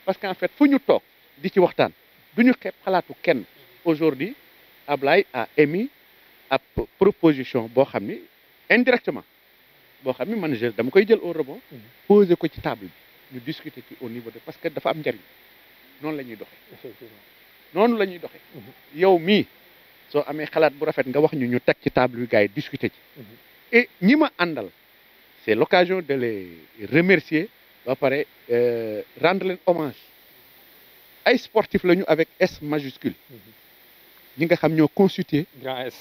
Speaker 4: Parce qu'en fait fu ñu toog di ci waxtaan du ñu xeeb xalaatu kenn. Aujourd'hui Ablaye a émis ab proposition boo xam ni indirectement boo xam ni man dama koy jël au rebond poser ko ci table bi ñu discuter ci au niveau de parce que dafa am njariñ noonu la ñuy doxee.
Speaker 1: Effectivement
Speaker 4: noonu la ñuy doxee. yow mii soo amee xalaat bu rafet nga wax ñu teg ci table bi gars yi discuter ci. Et ñi ma àndal c'est l'occasion de les remercier ba pare rendre leen hommage ay sportifs lañu avec S majuscule. ñi nga xam ñoo constitué.
Speaker 1: grand S.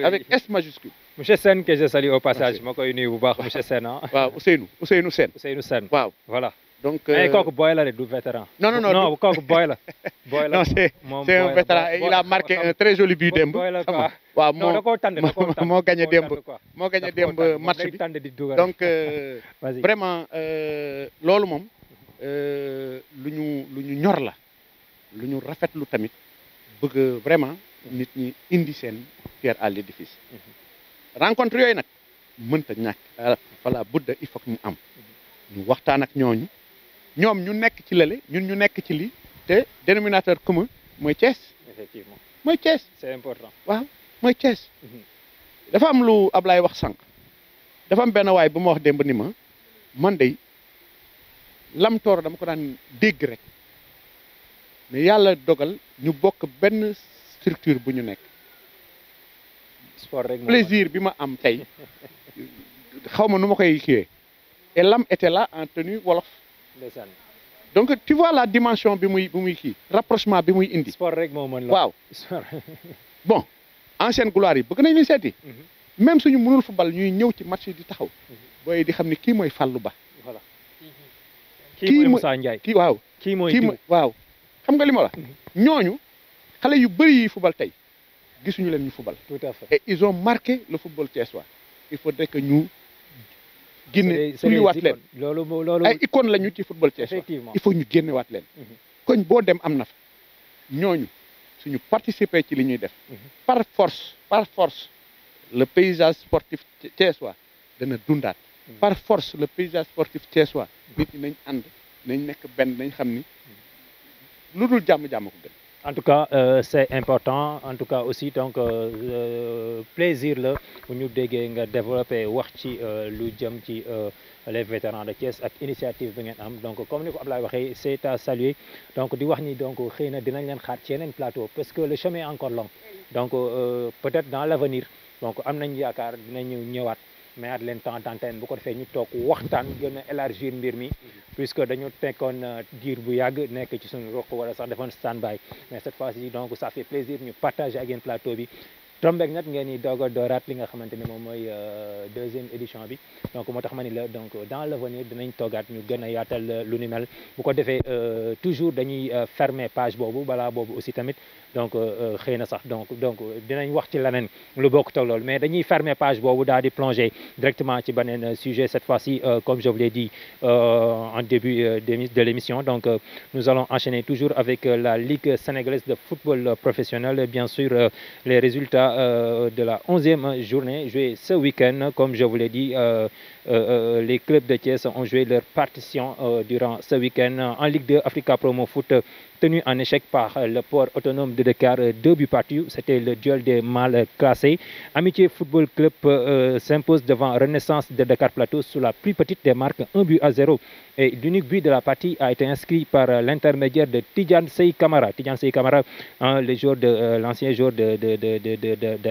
Speaker 4: avec S majuscule.
Speaker 1: monsieur Sène que je salue au passage ma koy nuyu bu baax monsieur Sène ah.
Speaker 4: waaw Ousseynou Sène.
Speaker 1: Ousseynou Sène
Speaker 4: waaw
Speaker 1: voilà.
Speaker 4: donc
Speaker 1: mais kooku boy la de du vétéran.
Speaker 4: non
Speaker 1: kooku boy la. boy la
Speaker 4: non c'est un vétéran et il a marqué un très joli but démb.
Speaker 1: boy la quoi
Speaker 4: waaw
Speaker 1: moo
Speaker 4: gagné démb match bi donc vraiment loolu moom lu ñu ñor la lu ñu rafetlu tamit bëgg vraiment nit ñi indi seen pierre à l'édifice. rencontre yooyu nag mënta ñàkk voilà budda il faut que ñu am ñu waxtaan ak ñooñu ñoom ñu nekk ci lële ñun ñu nekk ci lii te dénominateur commun mooy Thiès.
Speaker 1: Effectivement
Speaker 4: mooy Thiès.
Speaker 1: c'est important.
Speaker 4: waaw mooy Thiès. dafa am lu Ablaye wax sànq dafa am benn waay bu ma wax démb ni ma man de Lamtoor dama ko daan dégg rek mais yàlla dogal ñu bokk benn structure bu ñu nekk.
Speaker 1: sport rek
Speaker 4: plaisir bi ma am tey xaw ma nu ma koy kiiwee et Lam était là en tenue wolof. donc tu vois la dimension bi muy kii rapprochement bi muy indi.
Speaker 1: sport rek moo mën la
Speaker 4: waaw. bon ancienne gloire yi bëgg nañ ñu seeti. même suñu mënul football ñuy ñëw ci match yi di taxaw. booy di xam ni kii mooy Fallou Ba.
Speaker 1: voilà kii mooy Moussa Ndiaye
Speaker 4: kii waaw.
Speaker 1: kii mooy
Speaker 4: waaw xam nga li ma la. ñooñu xale yu bëri yi football tey gisuñu leen ñu football.
Speaker 1: tout à fait
Speaker 4: et ils ont marqué le football thiessois. Il faudrait que ñu génne suñuwaat leen.
Speaker 1: loolu
Speaker 4: ay icône lañu ci football thiessois.
Speaker 1: effectivement
Speaker 4: il faut ñu génnewaat leen. koñ boo dem am na fa ñooñu suñu participer ci li ñuy def. par force le paysage sportif thiessois dana dundaat. par force le paysage sportif thiessois nit ñi nañ ànd nañ nekk benn nañ xam ni lu dul jàmm ko gën.
Speaker 1: En tout cas, c'est important. En tout cas aussi, donc, plaisir là, pour nous de développer les vétérans de Thiès avec l'initiative. Donc, comme nous l'avons dit, c'est à saluer. Donc, nous avons plateau parce que le chemin est encore long. Donc, peut-être dans l'avenir, donc, nous avons mais at leen temps d'antenne bu ko defee ñu toog waxtaan gën a élargir mbir mi puisque dañu tekkoon diir bu yàgg nekk ci suñu roq wala sax defoon stand-by mais cette fois-ci donc ça fait plaisir ñu partager ak yéen plateau bi tombeek nag ngeen di doog a dooraat li nga xamante ne moom mooy deuxième édition bi donc moo tax ma ni la donc dans l'avenir dinañ toogaat ñu gën a yaatal lu ni mel bu ko defee toujours dañuy fermer page boobu balaa boobu aussi tamit donc xëy na sax donc dinañ wax ci leneen lu bokk toog loolu mais dañuy fermer page boobu daal di plonger directement ci beneen sujet cette fois-ci comme je vous l'ai dit en début de l'émission donc nous allons enchaîner toujours avec la Ligue sénégalaise de football professionnel bien sûr les résultats de la 11e journée jouée ce week-end comme je vous l'ai dit les clubs de Thiès ont joué leur partition durant ce week-end en Ligue 2 Africa Promo Foot tenu en échec par le port autonome de Dakar 2 buts partout. C'était le duel des mal classés. Amitié Football Club s'impose devant Renaissance de Dakar Plateau sous la plus petite des marques 1-0. Et l'unique but de la partie a été inscrit par l'intermédiaire de Tidjane Sey Kamara. Tidjane Sey Kamara, l'ancien joueur de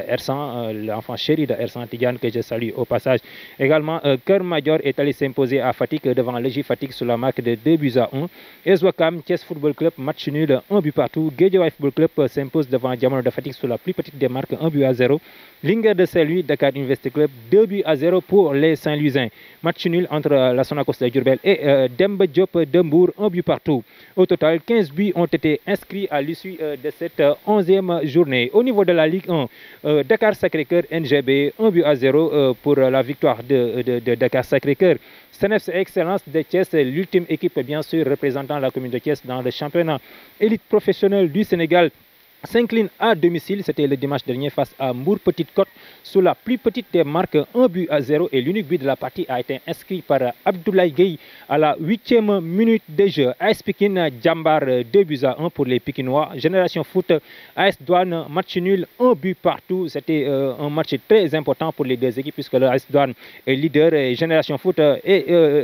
Speaker 1: Ersan, l'enfant chéri de Ersan Tidjane que je salue au passage. Également, Cœur Major est allé s'imposer à Fatick devant Légi Fatick sous la marque de 2-1. Eswakam, Thiès Football Club, match nul 1 but partout. Guédiawaye Football Club s'impose devant Diamant de Fatick sous la plus petite des marques 1-0. Linguère de Saint-Louis, Dakar Université Club, 2-0 pour les Saint-Louisiens. Match nul entre la Sonacos de Diourbel et Demba Diop de Mbour, 1 but partout. Au total, 15 buts ont été inscrits à l'issue de cette 11e journée. Au niveau de la Ligue 1, Dakar Sacré-Cœur NGB 1-0 pour la victoire de Dakar Sacré-Cœur. CNEPS Excellence de Thiès, l'ultime équipe bien sûr représentant la commune de Thiès dans le championnat élite professionnelle du Sénégal, s'incline à domicile. C'était le dimanche dernier face à Mbour Petite Côte sous la plus petite des marques 1-0 et l'unique but de la partie a été inscrit par Abdoulaye Gueye à la 8e minute de jeu. AS Pikine Jambar 2-1 pour les Pikinois. Génération Foot AS Douane, match nul, 1 but partout. C'était un match très important pour les deux équipes puisque le AS Douane est leader et Génération Foot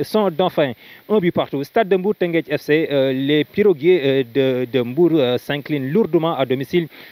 Speaker 1: sont d'enfin 1 but partout. Stade de Mbour Teungueth FC, les piroguiers de Mbour s'inclinent lourdement à domicile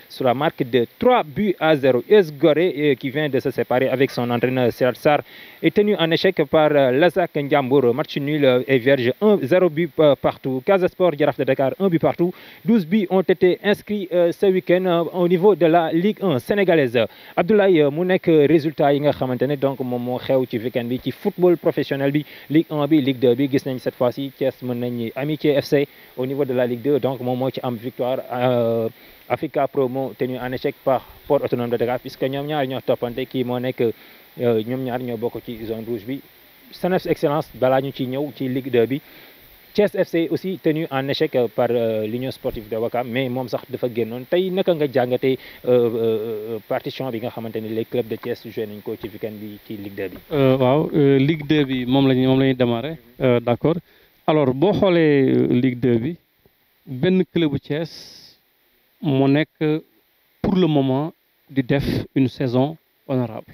Speaker 1: sur la marque de 3-0. US Gorée, qui vient de se séparer avec son entraîneur Sirat Sarr, est tenu en échec par Lazak Ndiambour. Match nul et vierge, 1-0 but partout. Casa Sport Jaraaf de Dakar, 1 but partout. 12 buts ont été inscrits ce week-end au niveau de la Ligue 1 sénégalaise. Abdoulaye mu nekk résultat yi nga xamante ne donc moom moo xew ci week-end bi ci football professionnel bi Ligue 1 bi Ligue 2 bi gis nañ cette fois-ci Thiès mën nañ Amitié FC au niveau de la Ligue 2 donc moom moo ci am victoire. Africa Promo tenu en échec par Port Autonome de Dakar puisque ñoom ñaar ñoo toppante kii moo nekk ñoom ñaar ñoo bokk ci zone rouge bi. CNEPS Excellence balaa ñu ci ñëw ci Ligue 2 bi Thiès FC aussi tenu en échec par l'Union Sportive de Ouakam mais moom sax dafa génnoon tey naka nga jàngatee partition bi nga xamante ni les clubs de Thiès joué nañ ko ci week-end bi ci Ligue 2 bi.
Speaker 2: waaw Ligue 2 bi moom la ñuy démarrer d'accord alors boo xoolee Ligue 2 bi benn club bu Thiès. moo nekk pour le moment di def une saison honorable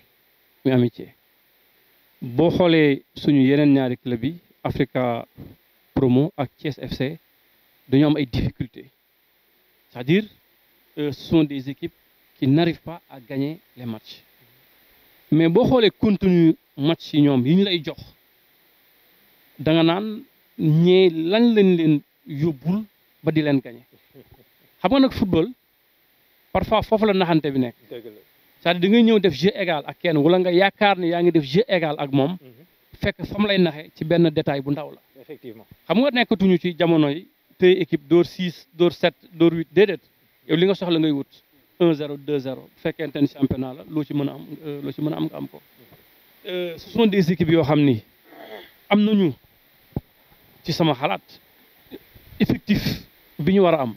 Speaker 2: muy Amitié boo xoolee suñu yeneen ñaari club yi Africa Promo ak Thiès FC dañoo am ay difficultés c'est-à-dire ce sont des équipes qui n'arrivent pas à gagner les matchs mais boo xoolee contenu match yi ñoom yi ñu lay jox da nga naan ñee lañ leen yóbbul ba di leen gagner. xam nga nag football parfois foofu la naxante bi nekk c'est-à-dire da ngay ñëw def jeu égal ak kenn wala nga yaakaar ne yaa ngi def jeu égal ak moom fekk fa mu lay naxe ci benn détail bu ndaw la.
Speaker 1: Effectivement
Speaker 2: xam nga nekkatuñu ci jamono yi tey équipe door 6 door 7 door 8 déedéet yow li nga soxla ngay wut 1-0 2-0 bu fekkente ne championnat la loo ci mën a am nga am ko. Ce sont des équipes yoo xam ni am nañu ci sama xalaat effectif bi ñu war a am.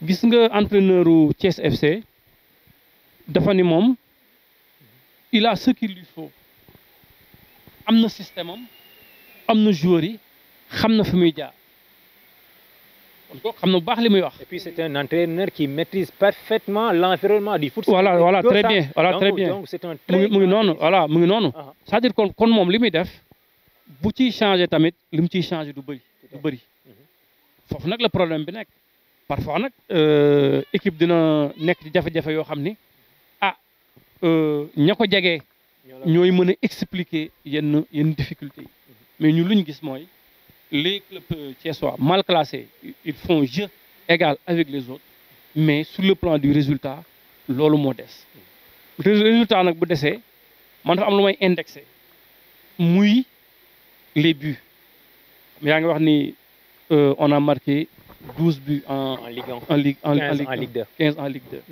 Speaker 2: gis nga entraîneur u Thiès FC dafa ni moom il a ce qu'il lui faut am na système am na joueurs yi xam na fi muy jaar kon ko xam na bu baax li muy wax.
Speaker 1: Et puis c'est un entraîneur qui maîtrise parfaitement l'environnement du foot.
Speaker 2: voilà très bien donc
Speaker 1: c'est un
Speaker 2: mu ngi noonu voilà mu ngi noonu. c'est-à-dire kon moom li muy def bu ciy changé tamit li mu ciy changé du bëri foofu nag la problème bi nekk. parfois nag équipe dina nekk ci jafe-jafe yoo xam ni ña ko jegee ñooy mën a expliquer yenn difficultés yi mais ñu lu ñu gis mooy les clubs thiessois mal classés ils font jeu égal avec les autres mais sur le plan du résultat loolu moo des résultat nag bu desee man dafa am lu may indexé muy les buts yaa ngi wax ni on a marqué 12 buts en
Speaker 1: Ligue 1
Speaker 2: en Ligue
Speaker 1: 2
Speaker 2: 15 en Ligue 2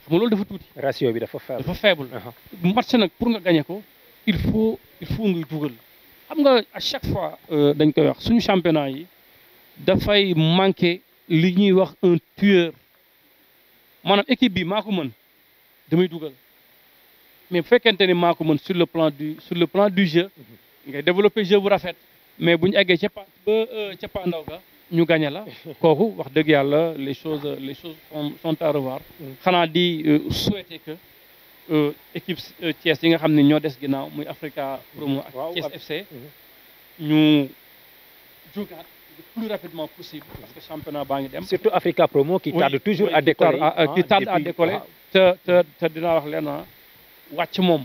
Speaker 2: xam nga loolu dafa tuuti
Speaker 1: ratio bi dafa faible
Speaker 2: match nag pour nga gagner ko il faut ngay dugal xam nga à chaque fois dañ koy wax suñu championnat yi dafay manquer li ñuy wax un tueur maanaam équipe bi maa ko mën damay dugal mais bu fekkente ni maa ko mën sur le plan du jeu ngay développer jeu bu rafet mais bu ñu eggee ca pandaw ga ñu gagné la kooku wax dëgg yàlla les choses sont à revoir xanaa di souhaiter que équipe Thiès yi nga xam ne ñoo des ginnaaw muy Africa Promo ak Thiès FC ñu jógaat le plus rapidement possible parce que championnat baa ngi dem
Speaker 1: surtout Africa Promo qui tarde toujours à décoller
Speaker 2: te dinaa wax leen wàcc moom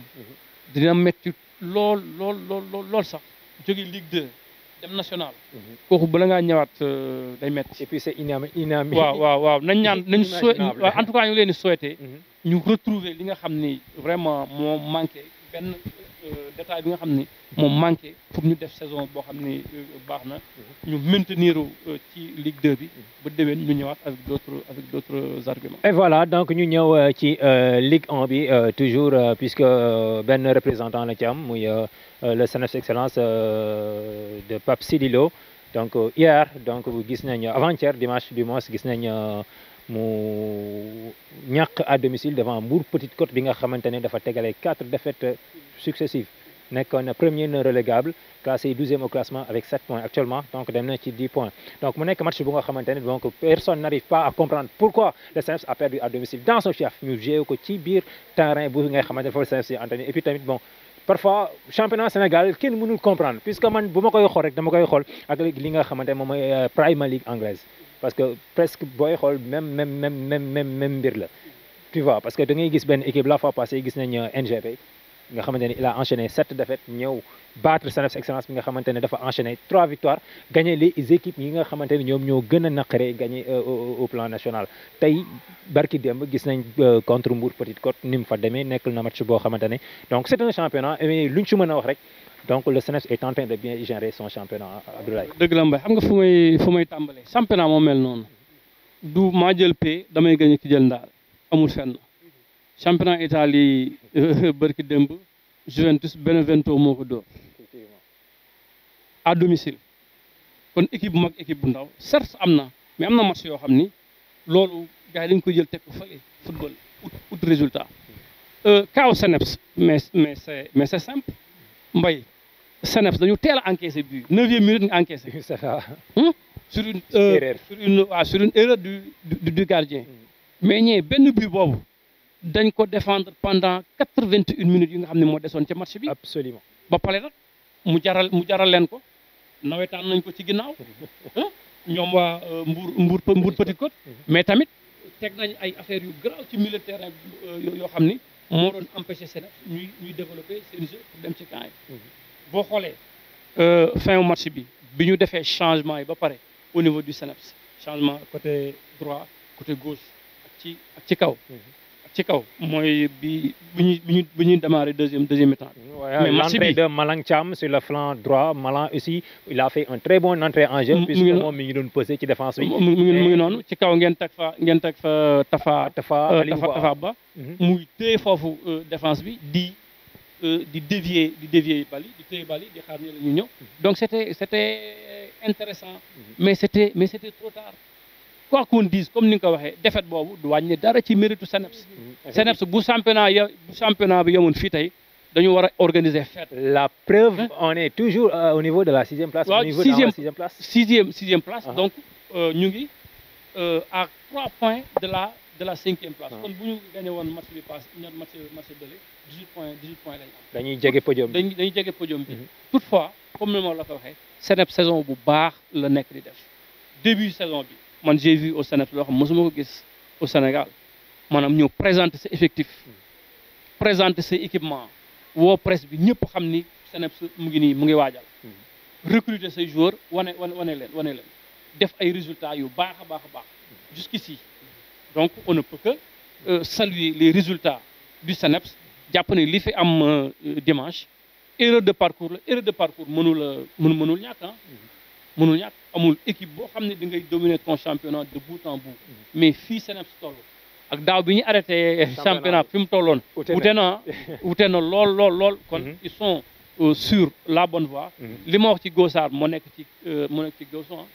Speaker 2: dina métti lool sax jóge Ligue 2 dem national kooku bala ngaa ñëwaat day métti.
Speaker 1: Et puis c'est inami.
Speaker 2: waaw nañ en tout cas ñu leen di souhaiter ñu retrouver li nga xam ni vraiment moo manqué benn détail bi nga xam ni moom manqué pour ñu def saison boo xam ni baax na ñu maintenir ci Ligue 2 bi ba déwén ñu ñëwaat avec d'autres arguments.
Speaker 1: Et voilà donc ñu ñëw ci Ligue 1 bi toujours puisque benn représentant la ci am muy le CNEPS Excellence de Pape Sidi Lo donc hier donc gis nañ avant-hier dimanche du mois gis nañ mu ñàkk à domicile devant Mbour Petite Côte bi nga xamante ne dafa tegale 4 défaites successives nekkoon premier non relégable classé 12e au classement avec 7 points actuellement donc dem na ci 10 points donc mu nekk match bu nga xamante ne donc personne n'arrive pas à comprendre pourquoi le CNEPS a perdu à domicile dans son chef ñu joué ko ci biir terrain bu nga xamante ne foofu le CNEPS yi entraîné et puis tamit bon parfois championnat Sénégal kenn mënul comprendre puisque man bu ma koy xool rek dama koy xool ak li nga xamante ne moom mooy Premier League anglaise parce que presque booy xool même mbir la tu vois parce que da ngay gis benn équipe la fois passée gis nañ NGP nga xamante ne il a enchaîné 7 défaites ñëw battre CNEPS Excellence bi nga xamante ne dafa enchaîné 3 victoires gagné les équipes yi nga xamante ne ñoom ñoo gën a naqaree gagné au plan national tey barki démb gis nañ contre Mbour Petite Côte ni mu fa demee nekkul na match boo xamante ne donc c'est un championnat mais luñ ci mën a wax rek donc le CNEPS est en train de bien gérer son championnat Abdoulaye.
Speaker 2: dëgg la Mbaye xam nga fu may tàmbalee championnat moo mel noonu du maa jël pay damay gagné ki jël ndaal amul fenn championnat Italie barki démb Juventus Benevento moo ko dóor à domicile kon équipe bu mag équipe bu ndaw certes am na mais am na match yoo xam ni loolu gars yi dañ ko jël teg ko fële football ut résultat kaw CNEPS mais c'est simple Mbaye CNEPS dañu teel a encaissé but 9e minute nga encaissé sur une erreur du gardien mais ñee benn but boobu dañ ko défendre pendant 81 minutes yi nga xam ne moo desoon ca match bi.
Speaker 1: Absolument.
Speaker 2: ba pare nag mu jaral leen ko nawetaan nañ ko ci ginnaaw ñoom waa Mbour Petite Côte mais tamit teg nañ ay affaires yu grave ci milieu de terrain yoo xam ni moo doon empêcher CNEPS ñuy développer seen jeu pour dem ci camp yi. boo xoolee fin match bi ñu defee changement yi ba pare au niveau du CNEPS changement côté droit côté gauche ak ci kaw. ci kaw mooy bi ñuy démarrer deuxième mi-temps.
Speaker 1: mais l'entrée de Malang Thiam sur le flanc droit Malang aussi il a fait un très bon entrée en jeu. puisque moom mi ngi doon posé ci défense bi.
Speaker 2: mu ngi noonu ci kaw ngeen teg fa Tafa Ba. muy téye foofu défense bi di dévier bali di téye bali di xaar ñu la ñu ñëw. donc c'était intéressant mais c'était trop tard. quoi qu'on dise comme ni nga ko waxee défaite boobu du wàññi dara ci méritu CNEPS. CNEPS bu championnat bi yemoon fii tey dañu war a organiser fête.
Speaker 1: La preuve on est toujours au niveau de la 6e place.
Speaker 2: waaw
Speaker 1: au niveau de la 6e place.
Speaker 2: 6e place. donc ñu ngi à 3 points de la 5e place. kon bu ñu gagné woon match bi passe match bële 18 points lañ am.
Speaker 1: dañuy jege podium bi
Speaker 2: dañuy jege podium bi. toutefois comme ni ma la ko waxee CNEPS saison bu baax la nekk di def début saison bi. man j'ai vu au CNEPS loo xam mosuma ko gis au Sénégal maanaam ñëw présenter sa effectif présenter sa équipement woo presse bi ñëpp xam ni CNEPS mu ngi waajal recruter say joueurs wane leen def ay résultats yu baax a baax jusqu'ici donc on ne peut que saluer les résultats du CNEPS jàpp ne li fi am dimanche erreur de parcours mënul ñàkk mënul ñàkk amul équipe boo xam ne da ngay dominer ton championnat de bout en bout mais fii CNEPS toll ak daaw bi ñu arrêté championnat fi mu tolloon wute na lool kon ils sont sur la bonne voie li ma wax ci Gossard moo nekk ci Gossard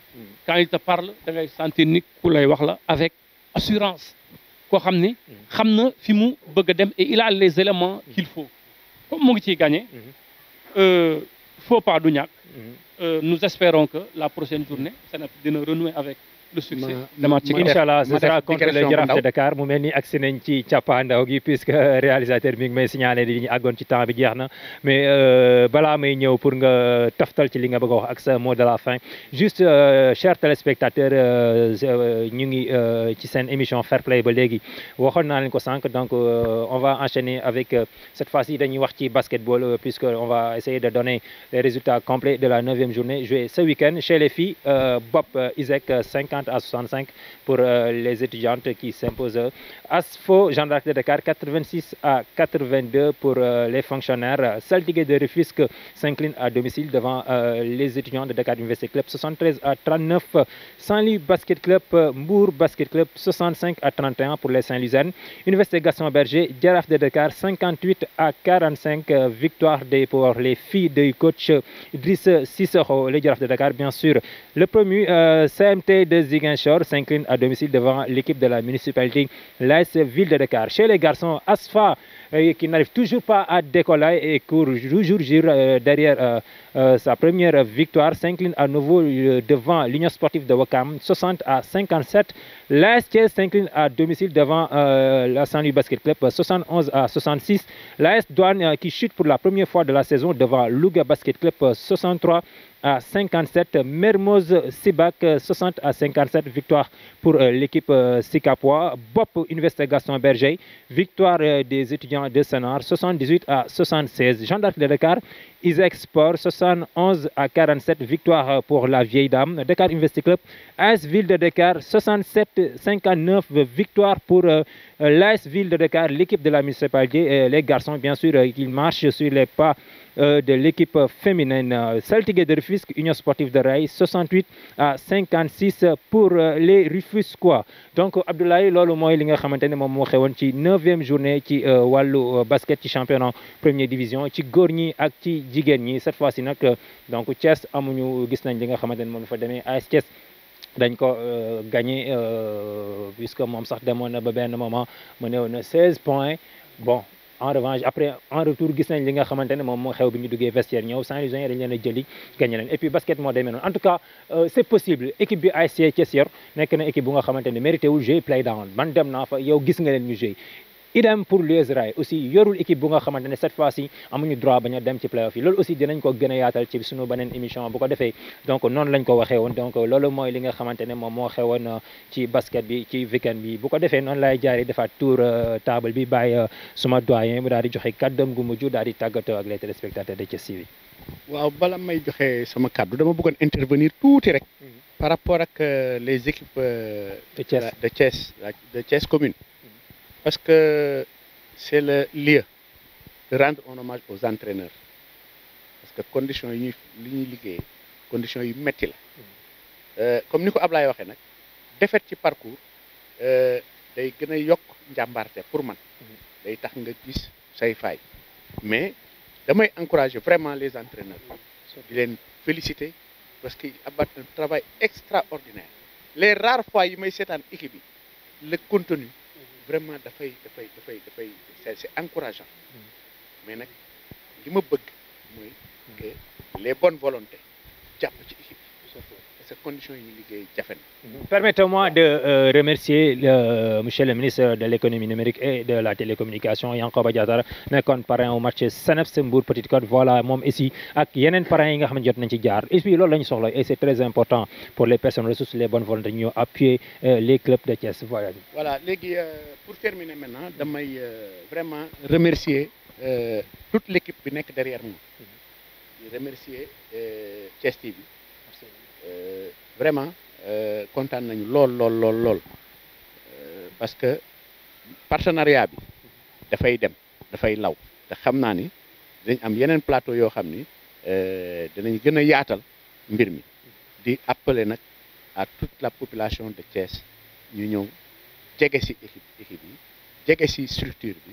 Speaker 2: quand il te parle da ngay sentir ni ku lay wax la avec assurance koo xam ni xam na fi mu bëgg a dem et il a les éléments qu'il faut comme mu ngi ciy gagné faut pas du ñàkk nous espérons que la prochaine journée CNEPS dina renouer avec le succès.
Speaker 1: Inch'Allah ce sera contre le Jaraaf de Dakar mu mel ni agsi nañ ci cappaandaw gi puisque réalisateur mi ngi may signalé di ñu àggoon ci temps bi jeex na mais balaa may ñëw pour nga taftal ci li nga bëgg a wax ak sa mot de la fin juste chers téléspectateurs ñu ngi ci seen émission Fair Play ba léegi waxoon naa leen ko sànq donc on va enchaîner avec cette fois-ci dañuy wax ci basketball puisque on va essayer de donner les résultats complets de la 9e journée jouée ce week-end chez les filles Bopp ISEC 50 60 à 65 pour les étudiantes qui s'imposent. ASFO, Jeanne d'Arc de Dakar, 86 à 82 pour les fonctionnaires. Saltigué de Rufisque s'incline à domicile devant les étudiants de Dakar Université Club, 73 à 39. Saint-Louis Basket Club, Mbour Basket Club, 65 à 31 pour les Saint-Louisiennes. Université Gaston Berger, Jaraaf de Dakar, 58 à 45. Victoire pour les filles du coach Idriss Sissoko, les Jaraaf de Dakar, bien sûr. Le promu CMT de Ziguinchor s'incline à domicile devant l'équipe de la municipalité l'AS Ville de Dakar. Chez les garçons, ASFA qui n'arrive toujours pas à décoller et court toujours derrière sa première victoire, s'incline à nouveau devant l'Union sportive de Ouakam, 60 à 57. L'AS Thiès s'incline à domicile devant la Saint-Louis Basket Club, 71 à 66. L'AS Douane qui chute pour la première fois de la saison devant Louga Basket Club, 63 à 57. Mermoz Sibac, 60 à 57. Victoire pour l'équipe Sikapois. Bop Université Gaston Berger. Victoire des étudiants de Sénar, 78 à 76. Jeanne d'Arc de Dakar, Isaac Sport, 71 à 47. Victoire pour la vieille dame. Dakar Université Club, AS Ville de Dakar, 67 59. Victoire pour l'AS Ville de Dakar, l'équipe de la municipalité. Les garçons, bien sûr, qui marchent sur les pas de l'équipe féminine. Saltigué de Rufisque, Union sportive de Ray, 68 à 56 pour les Rufisquois. Donc Abdoulaye, loolu mooy li nga xamante ne moom moo xewoon ci 9e journée ci wàllu basket ci championnat première division ci góor ñi ak ci jigéen ñi. Cette fois-ci nag donc Thiès amuñu gis nañ li nga xamante ne moom fa demee AS Thiès dañ ko gagné puisque moom sax demoon na ba benn moment mu néew na 16 points. Bon, en revanche après en retour gis nañ li nga xamante ne moom moo xew bi ñu duggee vestiaire ñëw Saint-Louisien dañ leen a jëli gagné leen et puis basket moo demee noonu. En tout cas c'est possible. Équipe bi ASC Thiès yor nekk na équipe bu nga xamante ne mérité wul jouer play down. Man dem naa fa, yow gis nga leen ñu jouer. Idem pour l'US Rail aussi yorul équipe bu nga xamante ne cette fois-ci amuñu droit bañ a dem ci playoff yi. Loolu aussi dinañ ko gën a yaatal ci suñu beneen émission bu ko defee donc noonu lañ ko waxee woon. Donc loolu mooy li nga xamante ne moom moo xewoon ci basket bi ci weekend bi. Bu ko defee noonu lay jaaree defaat tour table bi bàyyi suma doyen mu daal di joxe kàddoom gu mujj daal di tàggatoo ak les téléspectateurs de Thiès TV.
Speaker 4: waaw bala may joxe sama kàddu dama bëggoon intervenir tuuti rek par rapport ak les équipes de Thiès commune. Parce que c'est le lieu de rendre un hommage aux entraîneurs. Parce que conditions yi ñuy liggéey conditions yu metti la. Comme ni ko Ablaye waxee nag défaite ci parcours day gën a yokk njàmbaarte pour man. Day tax nga gis say faay. Mais damay encourager vraiment les entraîneurs. di leen féliciter parce qu'ils abattent un travail extraordinaire. Les rares fois yi may seetaan équipe yi le contenu. Vraiment c'est encourageant mais nag li ma bëgg mooy que les bonnes volontés jàpp ci équipe parce que conditions yi ñu liggéey jafe na.
Speaker 1: Permettez-moi de remercier monsieur le ministre de l'économie numérique et de la télécommunication Yankhoba Diattara nekkoon parrain au match CNEPS Mbour Petite Côte. Voilà moom ici ak yeneen parrains yi nga xam ne jot nañ ci jaar et puis loolu la ñu soxla et c'est très important pour les personnes ressources les bonnes volontés ñu appuyer les clubs de Thiès.
Speaker 4: Voilà léegi pour terminer maintenant damay vraiment remercier toute l'équipe bi nekk derrière moi. di remercier Thiès TV. Vraiment kontaan nañu lool parce que partenariat bi dafay dem dafay law te xam naa ni dañ am yeneen plateau yoo xam ni dinañ gën a yaatal mbir mi di appeler nag à toute la population de Thiès ñu ñëw jege ci équipe yi jege ci structure bi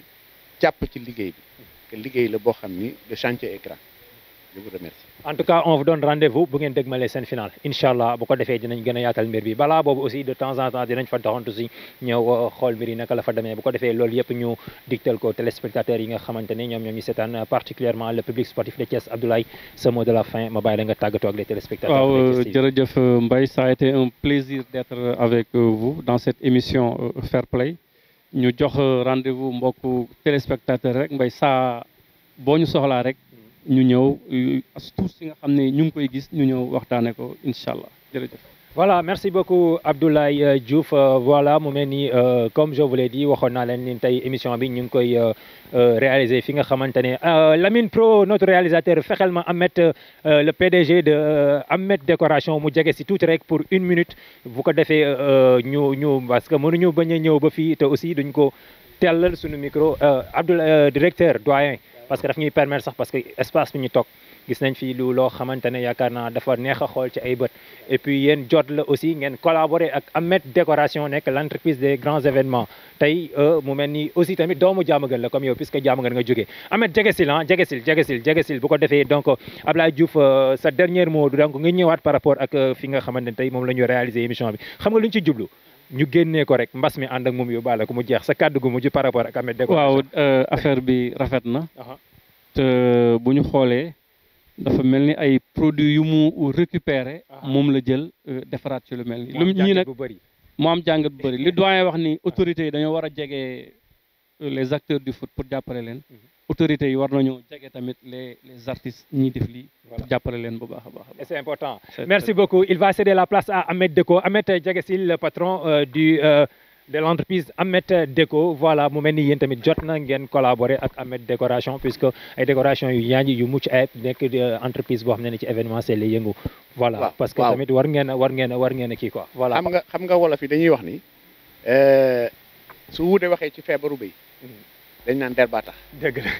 Speaker 4: jàpp ci liggéey bi que liggéey la boo xam ni le chantier est grand. Je vous remercie.
Speaker 1: En tout cas on vous donne rendez-vous bu ngeen dégmalee seen final incha bu ko defee dinañ gën a yaatal mbir bi balaa boobu aussi de temps en temps dinañ fa doxantu si ñëw xool mbir yi naka la fa demee bu ko defee loolu yëpp ñu digtal ko téléspectateurs yi nga xamante ne ñoom ñu seetaan particulièrement le public sportif de Thiès. Abdoulaye, ce mot de la fin ma bàyyi la nga tàggatoo ak les téléspectateurs.
Speaker 2: waaw jërëjëf Mbaye, ça a été un plaisir d'être avec vous dans cette émission Fair Play. ñu jox rendez-vous mbokku téléspectateurs rek Mbaye saa boo ñu soxlaa rek. ñu ñëw tous si nga xam ne ñu ngi koy gis ñu ñëw waxtaane ko incha allah jërëjëf.
Speaker 1: Voilà, merci beaucoup Abdoulaye Diouf. Voilà, mu mel ni comme je vous l'ai dit waxoon naa leen ni tey émission bi ñu ngi koy réaliser fi nga xamante ne Lamine Pro notre réalisateur fexeel ma Ahmed le PDG de Ahmed Décoration mu jege si tuuti rek pour 1 minute bu ko defee ñu parce que mënuñu bañ a ñëw ba fii te aussi duñ ko tellal suñu micro Abdoulaye directeur doyen parce que daf ñuy permettre sax parce que espace bi ñu toog gis nañ fi lu loo xamante ne yaakaar naa dafa neex a xool ci ay bët et puis yéen jot la aussi ngeen collaborer ak Ahmed Décoration nekk l'entreprise des grands événements tey mu mel ni aussi tamit doomu Diamaguène la comme yow puisque Diamaguène nga jógee Ahmed jegesil ah jegesil bu ko defee donc Abdoulaye Diouf sa dernier mot donc nga ñëwaat par rapport ak fi nga xamante ne tey moom la ñu réaliser émission bi xam nga lu ñu ci jublu ñu génnee ko rek mbas mi ànd ak moom yóbbaale ko mu jeex sa kàddu gu mujj par rapport ak Ahmed Décoration.
Speaker 2: waaw affaire bi rafet na te bu ñu xoolee dafa mel ni ay produits yu mu récupéré moom la jël defaraat ci lu mel ni lu ñii nag mu am jàngat bu bëri li doyen wax ni autorités yi dañoo war a jege les acteurs du foot pour jàppale leen autorités yi war nañoo jege tamit les artistes ñi def lii pour jàppale leen bu baax a baax.
Speaker 1: Et c'est important. Merci beaucoup. Il va céder la place à Ahmed Déco. Ahmed Jegesil, le patron de l'entreprise Ahmed Déco. Voilà, mu mel ni yéen tamit jot na ngeen collaborer ak Ahmed Décoration puisque ay décoration yu yanji yu mucc ayib nekk entreprise boo xam ne ci événementiel lay yëngu. Voilà, parce que tamit war ngeen kii quoi. Voilà.
Speaker 4: xam nga wolof yi dañuy wax ni su wuude waxee ci feebaru béy dañ naan der baa tax.
Speaker 1: dëgg la.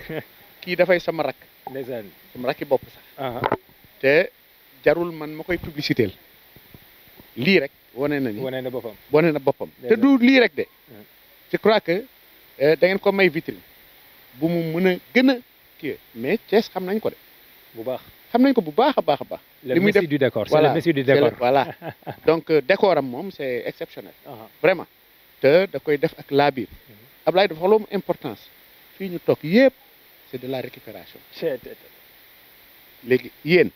Speaker 4: kii dafay sama rakk.
Speaker 1: ndeysaan.
Speaker 4: sama rakki bopp sax. te jarul man ma koy publicité lii rek. wane na boppam te du lii rek de je crois que da ngeen ko may vitrine bu mu mën a gën a kii mais Thiès xam nañ ko de
Speaker 1: bu baax
Speaker 4: xam nañ ko bu baax a baax a baax
Speaker 1: le messie du décor c'est le messie du décor
Speaker 4: voilà donc décor am moom c'est exceptionnel vraiment te da koy def ak laa biir Ablaye dafa xam importance fii ñu toog yëpp c'est de la récupération léegi yéen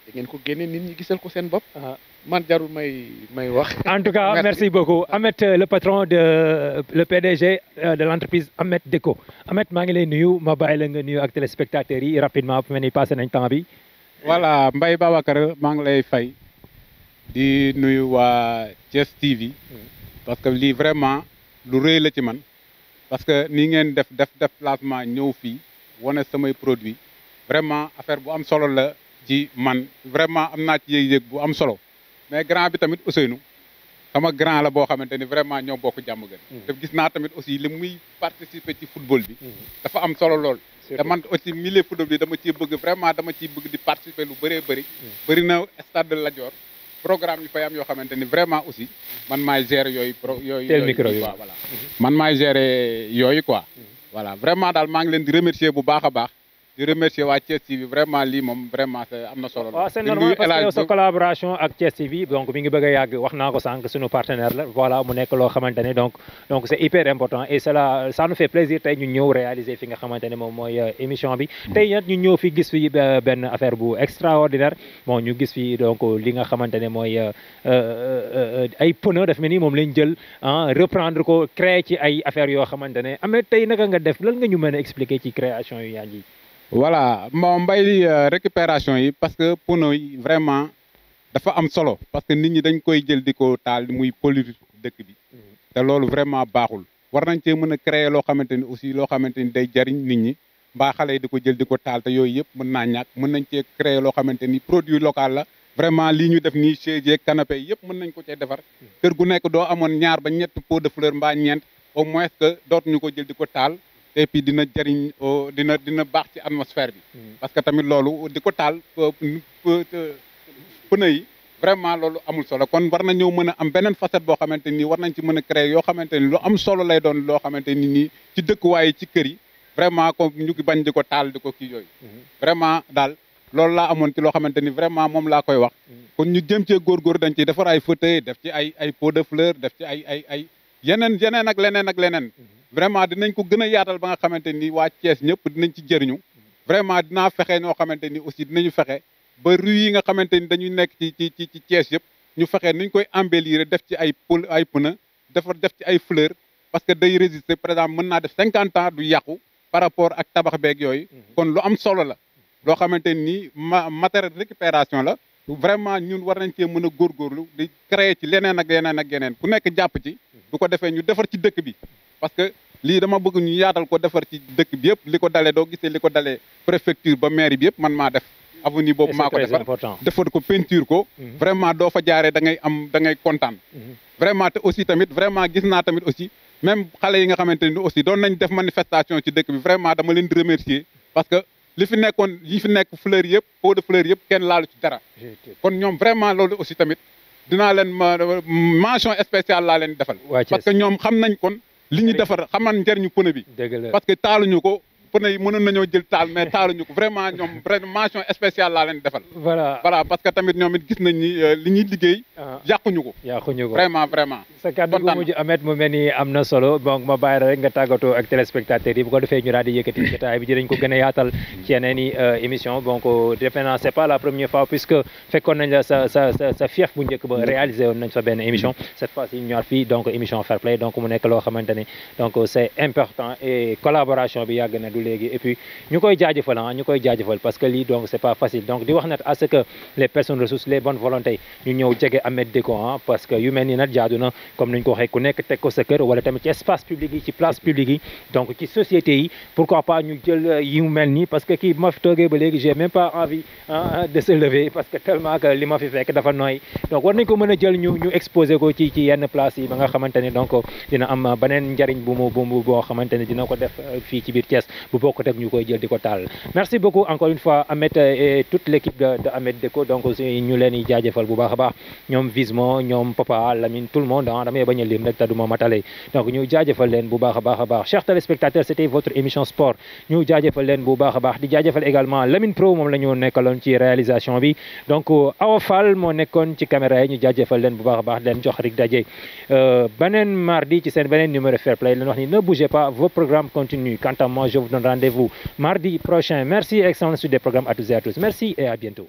Speaker 4: da ngeen ko génne nit ñi gisal ko seen bopp man jarul may wax.
Speaker 1: En tout cas, merci beaucoup. Ahmed, le patron le PDG de l'entreprise Ahmed Déco. Ahmed, maa ngi lay nuyu ma bàyyi la nga nuyu ak téléspectateurs yi rapidement fu mel ni passé nañ temps bi.
Speaker 5: Voilà, Mbaye Babacar maa ngi lay fay di nuyu waa Thiès TV parce que lii vraiment lu rëy la ci man parce que ni ngeen def déplacement ñëw fii wane samay produits vraiment affaire bu am solo la ci man vraiment am naa ci yëg-yëg bu am solo. mais grand bi tamit Ousseynou sama grand la boo xamante ni vraiment ñoo bokk Diamaguène te gis naa tamit aussi li muy participer ci football bi dafa am solo lool te man aussi milieu football bi dama ciy bëgg vraiment dama ciy bëgg di participer lu bëree bëri na stade de Lat Dior programme yu fay am yoo xamante ni vraiment aussi man maay gérer yooyu quoi voilà man maay gérer yooyu quoi voilà vraiment daal maa ngi leen di remercier bu baax a baax di remercier waa Thiès TV vraiment lii moom vraiment am na solo.
Speaker 1: waaw c'est normal parce que sa collaboration ak Thiès TV donc mi ngi bëgg a yàgg wax naa ko sànq sunu partenaire la voilà mu nekk loo xamante ne donc c'est hyper important et cela ça nous fait plaisir tey ñu ñëw réaliser fi nga xamante ne moom mooy émission bi. tey nag ñu ñëw fi gis fi benn affaire bu extraordinaire bon ñu gis fi donc li nga xamante ne mooy ay pneu daf mel ni moom lañ jël reprendre ko créer ci ay affaires yoo xamante ne amee tey naka nga def lan nga ñu mën a expliquer ci création yu yaa ngi.
Speaker 5: voilà moom mbay récupération yi parce que pneu yi vraiment dafa am solo parce que nit ñi dañ koy jël di ko taal muy polluer dëkk bi te loolu vraiment baaxul war nañ cee mën a créer loo xamante ni aussi loo xamante ni day jariñ nit ñi mbaa xale yi di ko jël di ko taal te yooyu yëpp mën naa ñàkk mën nañ cee créer loo xamante ni produit local la vraiment lii ñu def nii chaise yeeg canapé yëpp mën nañ ko cee defar kër gu nekk doo amoon ñaar ba ñett pot de fleur mbaa ñeent au moins que dootuñu ko jël di ko taal et puis dina jëriñ dina baax ci atmosphère bi parce que tamit loolu di ko taal pneu yi vraiment loolu amul solo kon war nañoo mën a am beneen facette boo xamante ni war nañ ci mën a créer yoo xamante ni lu am solo lay doon loo xamante ni nii ci dëkkuwaay ci kër yi vraiment comme ñu ngi bañ di ko taal di ko kii yooyu vraiment daal loolu laa amoon ci loo xamante ni vraiment moom laa koy wax kon ñu jëm cee góorgóor dañ ci defar ay fauteuil def ci ay pot de fleur def ci ay yeneen ak leneen vraiment dinañ ko gën a yaatal ba nga xamante ni waa Thiès ñëpp dinañ ci jëriñu vraiment dinaa fexe noo xamante ni aussi dinañu fexe ba rue yi nga xamante ni dañuy nekk ci Thiès yëpp ñu fexe nuñ koy embellir def ci ay pneu def ci ay fleurs parce que day résister par exemple mën naa def 50 ans du yàqu par rapport ak tabax beeg yooyu kon lu am solo la loo xamante ni matériel récupération la vraiment ñun war nañ cee mën a góorgóorlu di créer ci leneen ak yeneen ak yeneen ku nekk jàpp ci bu ko defee ñu defar ci dëkk bi parce que lii dama bëgg ñu yaatal ko defar ci dëkk bi yëpp li ko dalee doo gisee li ko dalee préfecture ba mairie bi yëpp man maa def avenue boobu maa ko defar ko peinture ko vraiment doo fa jaaree da ngay kontaan vraiment te aussi tamit vraiment gis naa tamit aussi même xale yi nga xamante ni aussi doon nañ def manifestation ci dëkk bi vraiment dama leen di remercier parce que li fi nekkoon yi fi nekk fleur yëpp pot de fleur yëpp kenn laalu ci dara kon ñoom vraiment loolu aussi tamit dinaa leen mention spéciale laa leen defal parce que ñoom xam nañ kon li ñu defar xam nañ njëriñu pneu bi parce que taaluñu ko pneu yi mënoon nañoo jël taal mais taaluñu ko vraiment ñoom mention spéciale laa leen defal voilà parce que tamit ñoom it gis nañ ni li ñuy liggéey yàquñu ko vraiment
Speaker 1: sa kàddu gu mujj Ahmed mu mel ni am na solo donc ma bàyyi rek nga tàggatoo ak téléspectateurs yi bu ko defee ñu daal di yëkkati jotaay bi dinañ ko gën a yaatal ci yeneen i émission donc defe naa c'est pas la première fois puisque fekkoon nañ la sa fief bu njëkk ba réalisé woon nañ fa benn émission cette fois-ci ñu ñëwaat fii donc émission Fair Play donc mu nekk loo xamante ne donc c'est important et collaboration bi yàgg na du léegi et puis ñu koy jaajëfal parce que lii donc c'est pas facile donc di wax nag à ce que les personnes ressources les bonnes volontés ñu ñëw jege Ahmed Déco parce que yu mel ni nag jaadu na comme nañ ko waxee ku nekk teg ko sa kër wala tamit ci espace public yi ci place publique yi donc ci société yi pourquoi pas ñu jël yu mel nii parce que kii bi ma fi toogee ba léegi j'ai même pas envie de se lever parce que tellement que li ma fi fekk dafa nooy donc war nañ ko mën a jël ñu exposer ko ci yenn place yi ba nga xamante ne donc dina am beneen njariñ bu mu boo xamante ne dina ko def fii ci biir Thiès bu bokk teg ñu koy jël di ko taal merci beaucoup encore une fois Ahmed et toute l'équipe de Ahmed Déco donc ñu leen di jaajëfal bu baax a baax ñoom Vismo ñoom Papa Lamine tout le monde damay bañ a lim rek te du ma matale donc ñu jaajëfal leen bu baax a baax chers téléspectateurs c'était votre émission sport ñu jaajëfal leen bu baax a baax di jaajëfal également Lamine Pro moom la ñu nekkaloon ci réalisation bi donc Awa Fall moo nekkoon ci caméra yi ñu jaajëfal leen bu baax a baax di leen jox rik daje beneen mardi ci seen beneen numéro Fair Play leen wax ni ne bougez pas vos programmes continuent quant à moi je vous donne rendez-vous mardi prochain merci excellence des programmes à tous et à tous merci et à bientôt